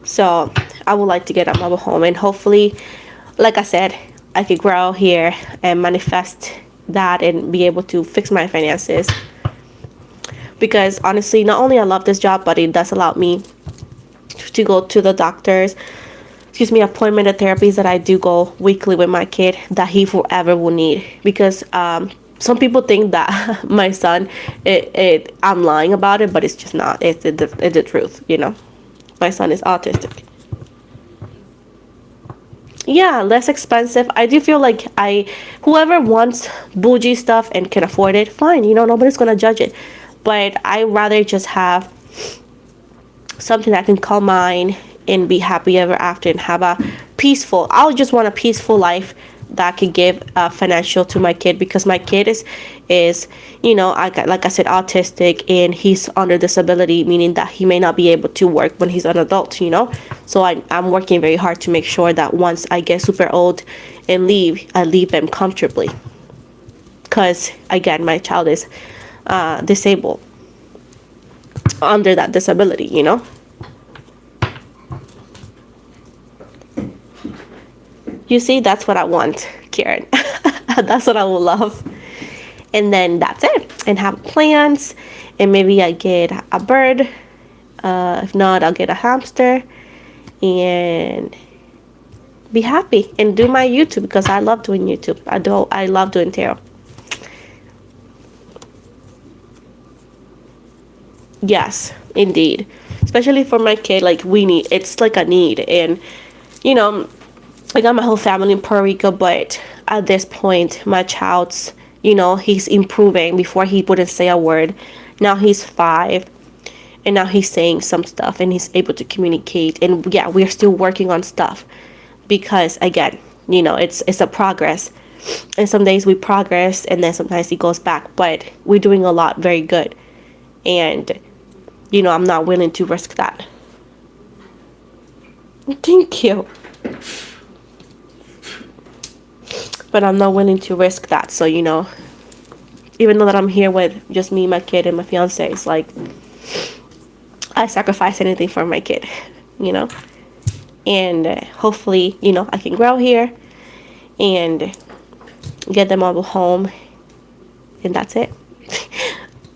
So I would like to get a mobile home, and hopefully, like I said, I could grow here and manifest that and be able to fix my finances. Because honestly, not only I love this job, but it does allow me to go to the doctors, appointment and therapies that I do go weekly with my kid that he forever will need. Because some people think that my son, I'm lying about it, but it's just not. It's the truth. My son is autistic. Yeah, less expensive. I do feel like whoever wants bougie stuff and can afford it, fine. Nobody's gonna judge it. but I rather just have something that can call mine and be happy ever after and have a peaceful. I would just want a peaceful life that could give financial to my kid, because my kid is like I said, autistic, and he's under disability, meaning that he may not be able to work when he's an adult, so I'm working very hard to make sure that once I get super old and leave, I leave them comfortably, because again, my child is disabled, under that disability. You see, that's what I want, Karen. That's what I would love. And then that's it. And have plans. And maybe I get a bird. If not, I'll get a hamster. And be happy. And do my YouTube, because I love doing YouTube. I love doing tarot. Yes, indeed. Especially for my kid, like it's like a need. And, I got my whole family in Puerto Rico, but at this point, my child's, he's improving. Before he wouldn't say a word. Now he's 5, and now he's saying some stuff, and he's able to communicate. And yeah, we're still working on stuff, because again, it's a progress. And some days we progress, and then sometimes he goes back, but we're doing a lot very good. And, I'm not willing to risk that. Thank you. But I'm not willing to risk that. So, even though that I'm here with just me, my kid, and my fiance, it's like I sacrifice anything for my kid, and hopefully, I can grow here and get them all home, and that's it.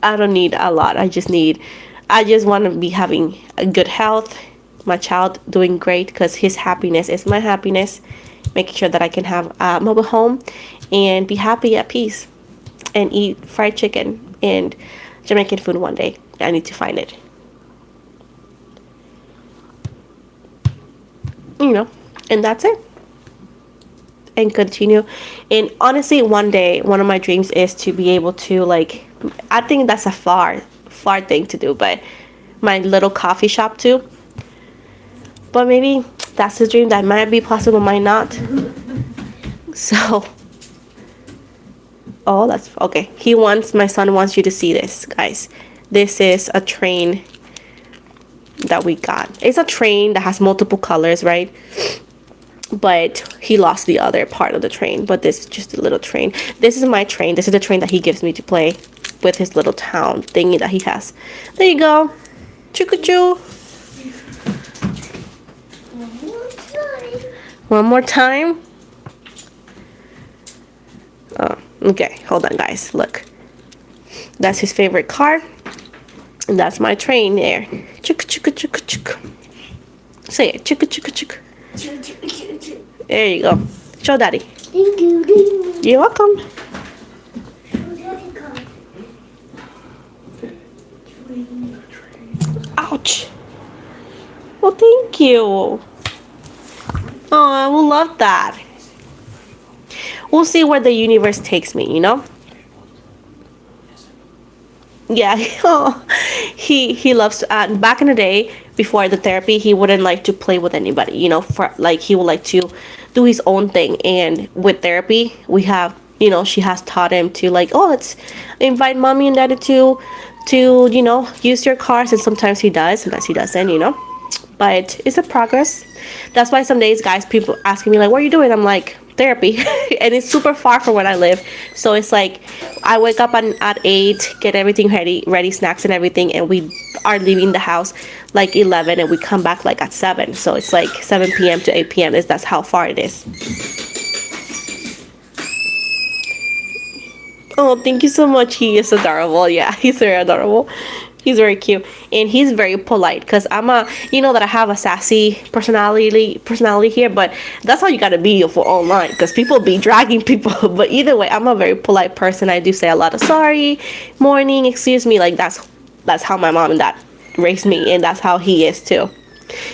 I don't need a lot. I just want to be having a good health, my child doing great, because his happiness is my happiness. Making sure that I can have a mobile home and be happy, at peace, and eat fried chicken and Jamaican food one day. I need to find it. And that's it. And continue. And honestly, one day, one of my dreams is to be able to, I think that's a far thing to do, but my little coffee shop too. But maybe that's a dream that might be possible, might not. So, that's okay. My son wants you to see this, guys. This is a train that we got. It's a train that has multiple colors, right? But he lost the other part of the train. But this is just a little train. This is my train. This is the train that he gives me to play with his little town thingy that he has. There you go. Choo-choo. One more time. Oh, okay. Hold on, guys. Look. That's his favorite car. And that's my train there. Chuk chuk chuk chuk. Say it. Chuk chuk chuk. There you go. Show daddy. Thank you. You're welcome. Ouch. Well, thank you. Oh, I will love that. We'll see where the universe takes me, Yeah, he loves back in the day, before the therapy, he wouldn't like to play with anybody, for he would like to do his own thing. And with therapy, we have, she has taught him to let's invite mommy and daddy to use your cars. And sometimes he does, sometimes he doesn't, but it's a progress. That's why some days, guys, people asking me what are you doing? I'm like, therapy. And it's super far from where I live, so it's I wake up at 8, get everything ready, snacks and everything, and we are leaving the house 11, and we come back at 7. So it's 7 p.m. to 8 p.m. That's how far it is. Oh, thank you so much. He is adorable. Yeah, he's very adorable. He's very cute, and he's very polite, because I'm that I have a sassy personality here, but that's how you gotta be for online, because people be dragging people. But either way, I'm a very polite person. I do say a lot of sorry, morning, excuse me. That's how my mom and dad raised me, and that's how he is too.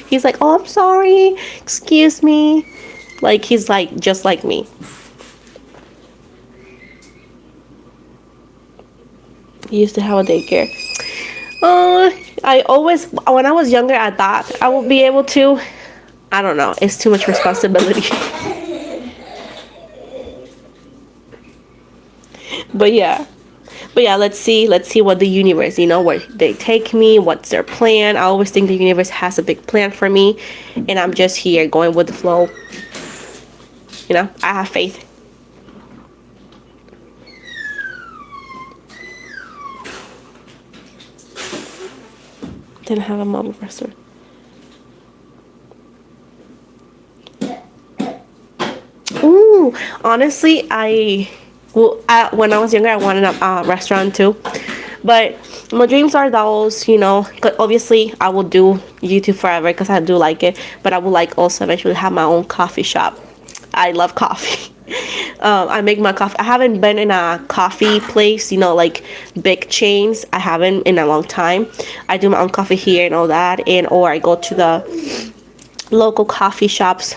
He's like, oh, I'm sorry, excuse me. He's just like me. He used to have a daycare. I always, when I was younger, I thought I would be able to. I don't know. It's too much responsibility. But yeah. But yeah, let's see. Let's see what the universe, where they take me, what's their plan. I always think the universe has a big plan for me, and I'm just here going with the flow. I have faith. Didn't have a mobile restaurant. Ooh, honestly, when I was younger, I wanted a restaurant too. But my dreams are those, 'cause obviously I will do YouTube forever because I do like it. But I would like also eventually have my own coffee shop. I love coffee. I make my coffee. I haven't been in a coffee place, like big chains. I haven't in a long time. I do my own coffee here and all that, or I go to the local coffee shops.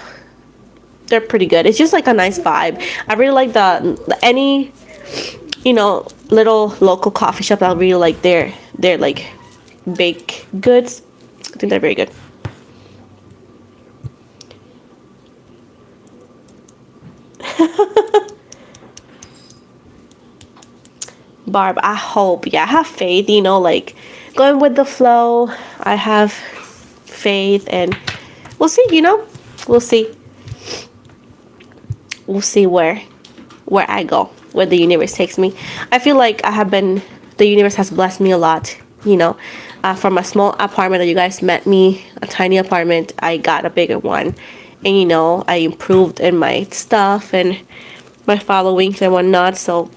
They're pretty good. It's just like a nice vibe. I really like any little local coffee shop. I really like their like baked goods. I think they're very good. Barb, I hope. Yeah, I have faith, like going with the flow. I have faith, and we'll see, we'll see. We'll see where I go, where the universe takes me. I feel like the universe has blessed me a lot, from a small apartment that you guys met me, a tiny apartment, I got a bigger one. And, I improved in my stuff and my followings and whatnot. So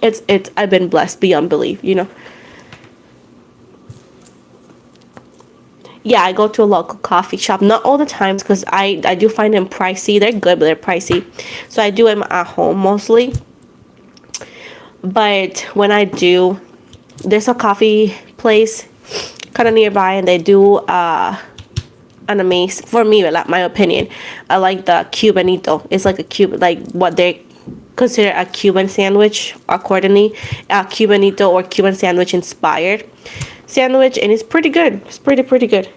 I've been blessed beyond belief, Yeah, I go to a local coffee shop. Not all the times because I do find them pricey. They're good, but they're pricey. So I do them at home mostly. But when I do, there's a coffee place kind of nearby, and they do an amazing, for me, like my opinion, I like the Cubanito. It's like like what they consider a Cuban sandwich accordingly, a Cubanito or Cuban sandwich inspired sandwich, and it's pretty good. It's pretty good.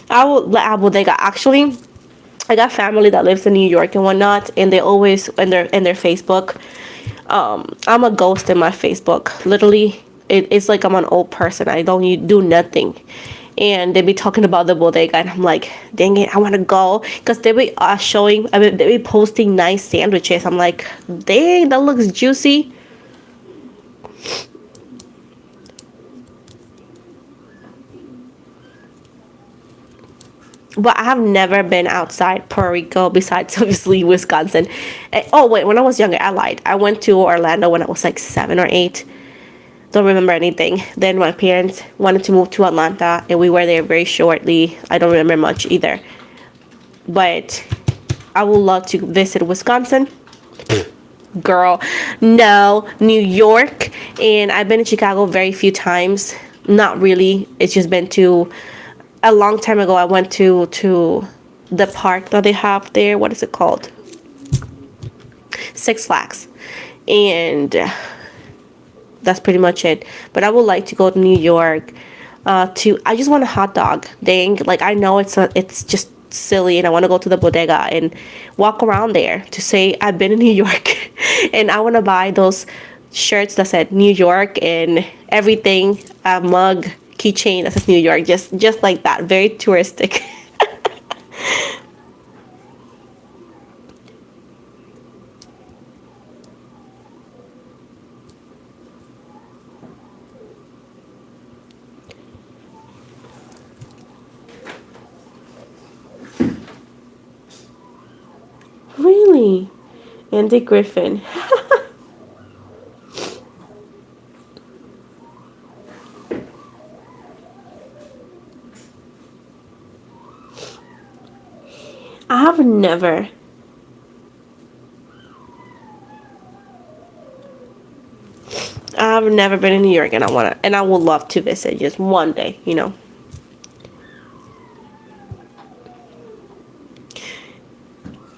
I will let Bodega. Actually, I got family that lives in New York and whatnot, and they always in their Facebook. I'm a ghost in my Facebook. Literally, it's like I'm an old person. I don't do nothing. And they be talking about the bodega, and I'm like, dang it, I want to go, because they be they be posting nice sandwiches. I'm like, dang, that looks juicy. But I have never been outside Puerto Rico besides obviously Wisconsin. Oh wait, when I was younger, I lied. I went to Orlando when I was like 7 or 8. Don't remember anything. Then my parents wanted to move to Atlanta, and we were there very shortly. I don't remember much either. But I would love to visit Wisconsin. Girl, no, New York, and I've been in Chicago very few times. Not really. It's just been to a long time ago. I went to the park that they have there. What is it called? Six Flags, and that's pretty much it. But I would like to go to New York. I just want a hot dog. Dang, like I know it's just silly, and I want to go to the bodega and walk around there to say I've been in New York, and I want to buy those shirts that said New York and everything, a mug, keychain that says New York, just like that, very touristic. Really? Andy Griffin. I have never. I've never been in New York, and I would love to visit just one day.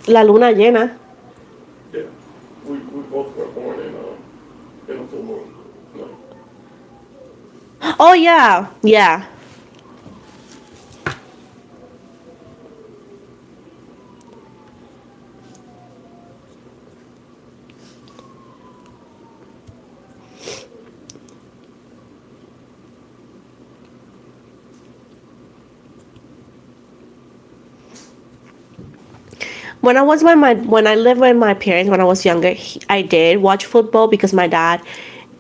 La luna llena. Yeah. We both were born in a full moon. No. Oh yeah, yeah. When I lived with my parents when I was younger, I did watch football because my dad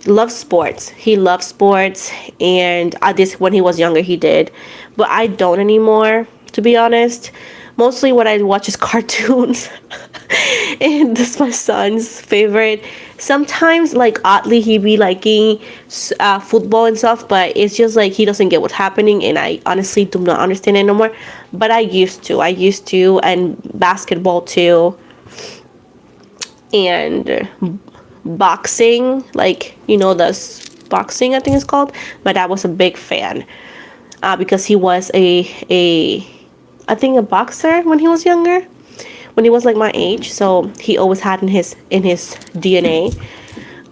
loves sports. He loves sports, and this when he was younger he did, but I don't anymore. To be honest, mostly what I watch is cartoons, and that's my son's favorite. Sometimes, like oddly, he be liking football and stuff, but it's just like he doesn't get what's happening, and I honestly do not understand it no more. But I used to. I used to, and basketball too, and boxing. Like boxing, I think it's called. My dad was a big fan because he was a I think a boxer when he was younger, when he was like my age. So he always had in his DNA.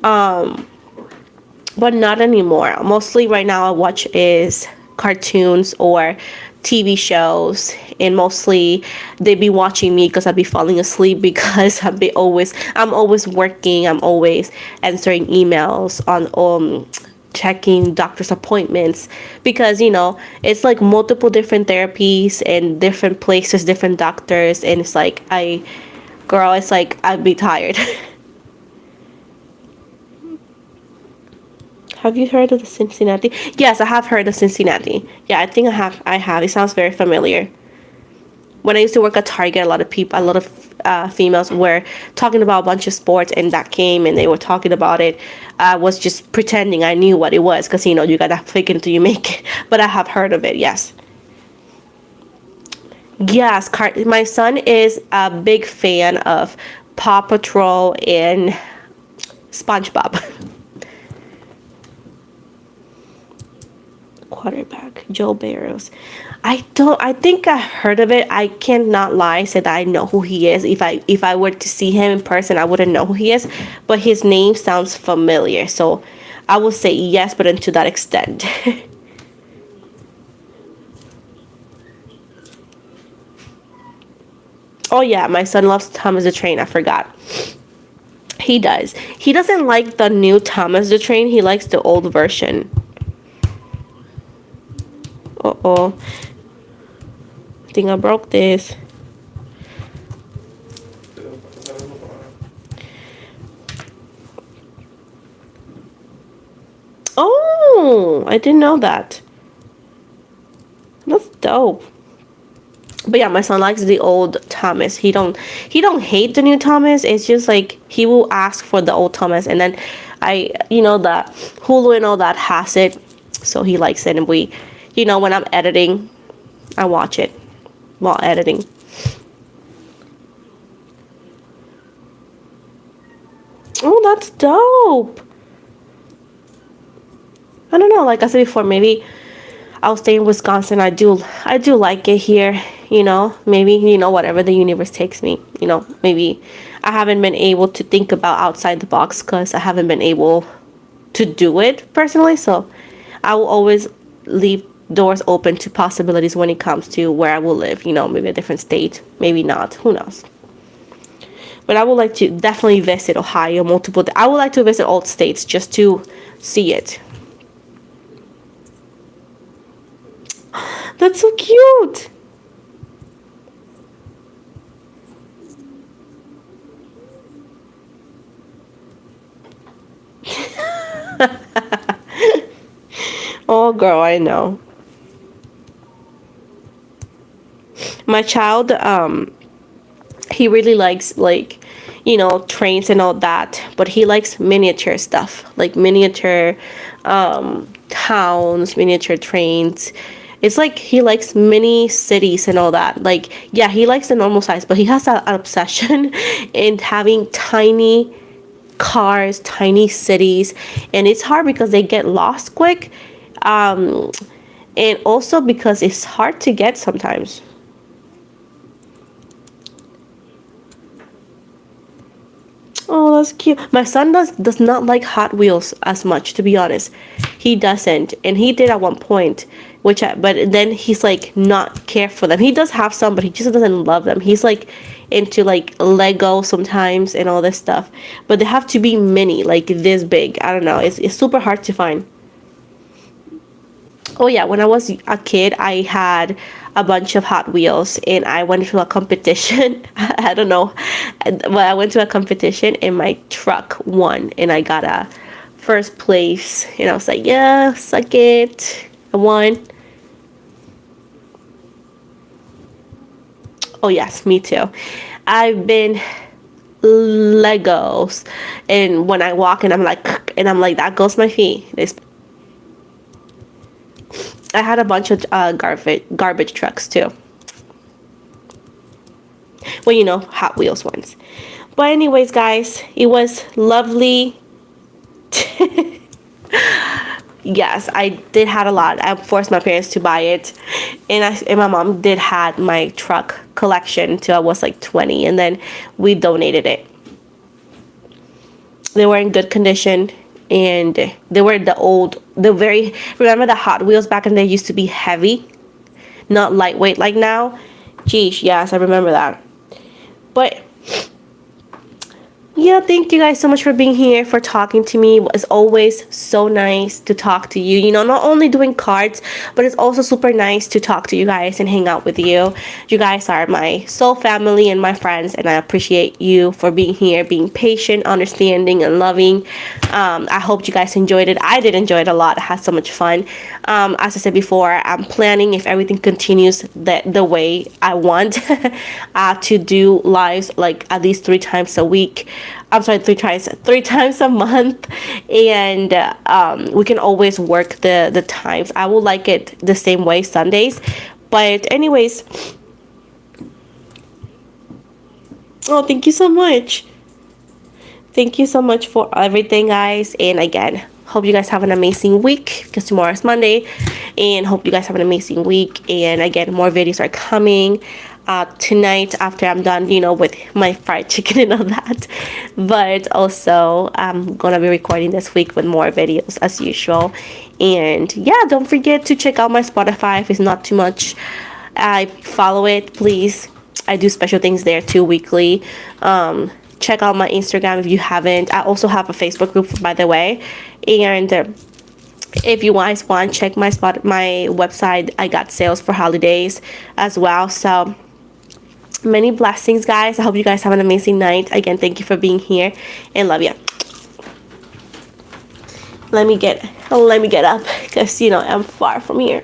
But not anymore. Mostly right now I watch is cartoons or TV shows, and mostly they be watching me because I be falling asleep because I'm always working. I'm always answering emails on checking doctor's appointments because it's like multiple different therapies and different places, different doctors, and it's like it's like I'd be tired. Have you heard of the Cincinnati? Yes, I have heard of Cincinnati. Yeah, I think I have. I have. It sounds very familiar. When I used to work at Target, a lot of females were talking about a bunch of sports, and that came, and they were talking about it. I was just pretending I knew what it was, because you gotta fake it until you make it. But I have heard of it. Yes. Yes, my son is a big fan of Paw Patrol and SpongeBob. Quarterback Joe Barrows. I think I heard of it. I cannot lie, say that I know who he is. If I were to see him in person, I wouldn't know who he is, but his name sounds familiar, so I will say yes, but to that extent. Oh yeah, my son loves Thomas the Train. I forgot. He does. He doesn't like the new Thomas the Train. He likes the old version. Uh-oh. I think I broke this. Oh, I didn't know that. That's dope. But yeah, my son likes the old Thomas. He don't hate the new Thomas. It's just like he will ask for the old Thomas, and then the Hulu and all that has it, so he likes it. And when I'm editing, I watch it while editing. Oh, that's dope. I don't know. Like I said before, maybe I'll stay in Wisconsin. I do like it here. Maybe whatever the universe takes me. Maybe I haven't been able to think about outside the box because I haven't been able to do it personally. So I will always leave doors open to possibilities when it comes to where I will live. Maybe a different state, maybe not. Who knows? But I would like to definitely visit Ohio multiple. I would like to visit all states just to see it. That's so cute. Oh, girl, I know. My child, he really likes trains and all that, but he likes miniature stuff, like miniature towns, miniature trains. It's like he likes mini cities and all that. Like, yeah, he likes the normal size, but he has an obsession in having tiny cars, tiny cities, and it's hard because they get lost quick, and also because it's hard to get sometimes. it's cute. My son does not like Hot Wheels as much, to be honest. He doesn't, and he did at one point, but then he's like not care for them. He does have some, but he just doesn't love them. He's like into like Lego sometimes and all this stuff, but they have to be mini, like this big. I don't know. It's super hard to find. Oh yeah, when I was a kid, I had a bunch of Hot Wheels, and I went to a competition. I don't know, but I went to a competition, and my truck won, and I got a first place, and I was like, yeah, suck it, I won. Oh yes, me too. I've been Legos, and when I walk, and I'm like, that goes my feet. I had a bunch of garbage trucks too. Well, you know, Hot Wheels ones. But anyways, guys, it was lovely. Yes, I did had a lot. I forced my parents to buy it, and my mom did had my truck collection till I was like 20, and then we donated it. They were in good condition, and they were remember the Hot Wheels back in the day used to be heavy, not lightweight like now. Geez, yes, I remember that. But yeah, thank you guys so much for being here, for talking to me. It's always so nice to talk to you. You know, not only doing cards, but it's also super nice to talk to you guys and hang out with you. You guys are my soul family and my friends, and I appreciate you for being here, being patient, understanding, and loving. I hope you guys enjoyed it. I did enjoy it a lot. I had so much fun. As I said before, I'm planning, if everything continues the way I want, to do lives like at least 3 times a week. I'm sorry, 3 times a month, and we can always work the times. I will like it the same way Sundays, but anyways, oh, thank you so much. Thank you so much for everything, guys, and again, hope you guys have an amazing week, because tomorrow is Monday, and hope you guys have an amazing week. And again, more videos are coming tonight after I'm done, you know, with my fried chicken and all that. But also, I'm gonna be recording this week with more videos as usual. And yeah, don't forget to check out my Spotify if it's not too much. I follow it, please. I do special things there too, weekly. Check out my Instagram if you haven't. I also have a Facebook group, by the way. And if you guys want, check my website. I got sales for holidays as well. So many blessings, guys. I hope you guys have an amazing night. Again, thank you for being here, and love you. Let me get up, because you know I'm far from here.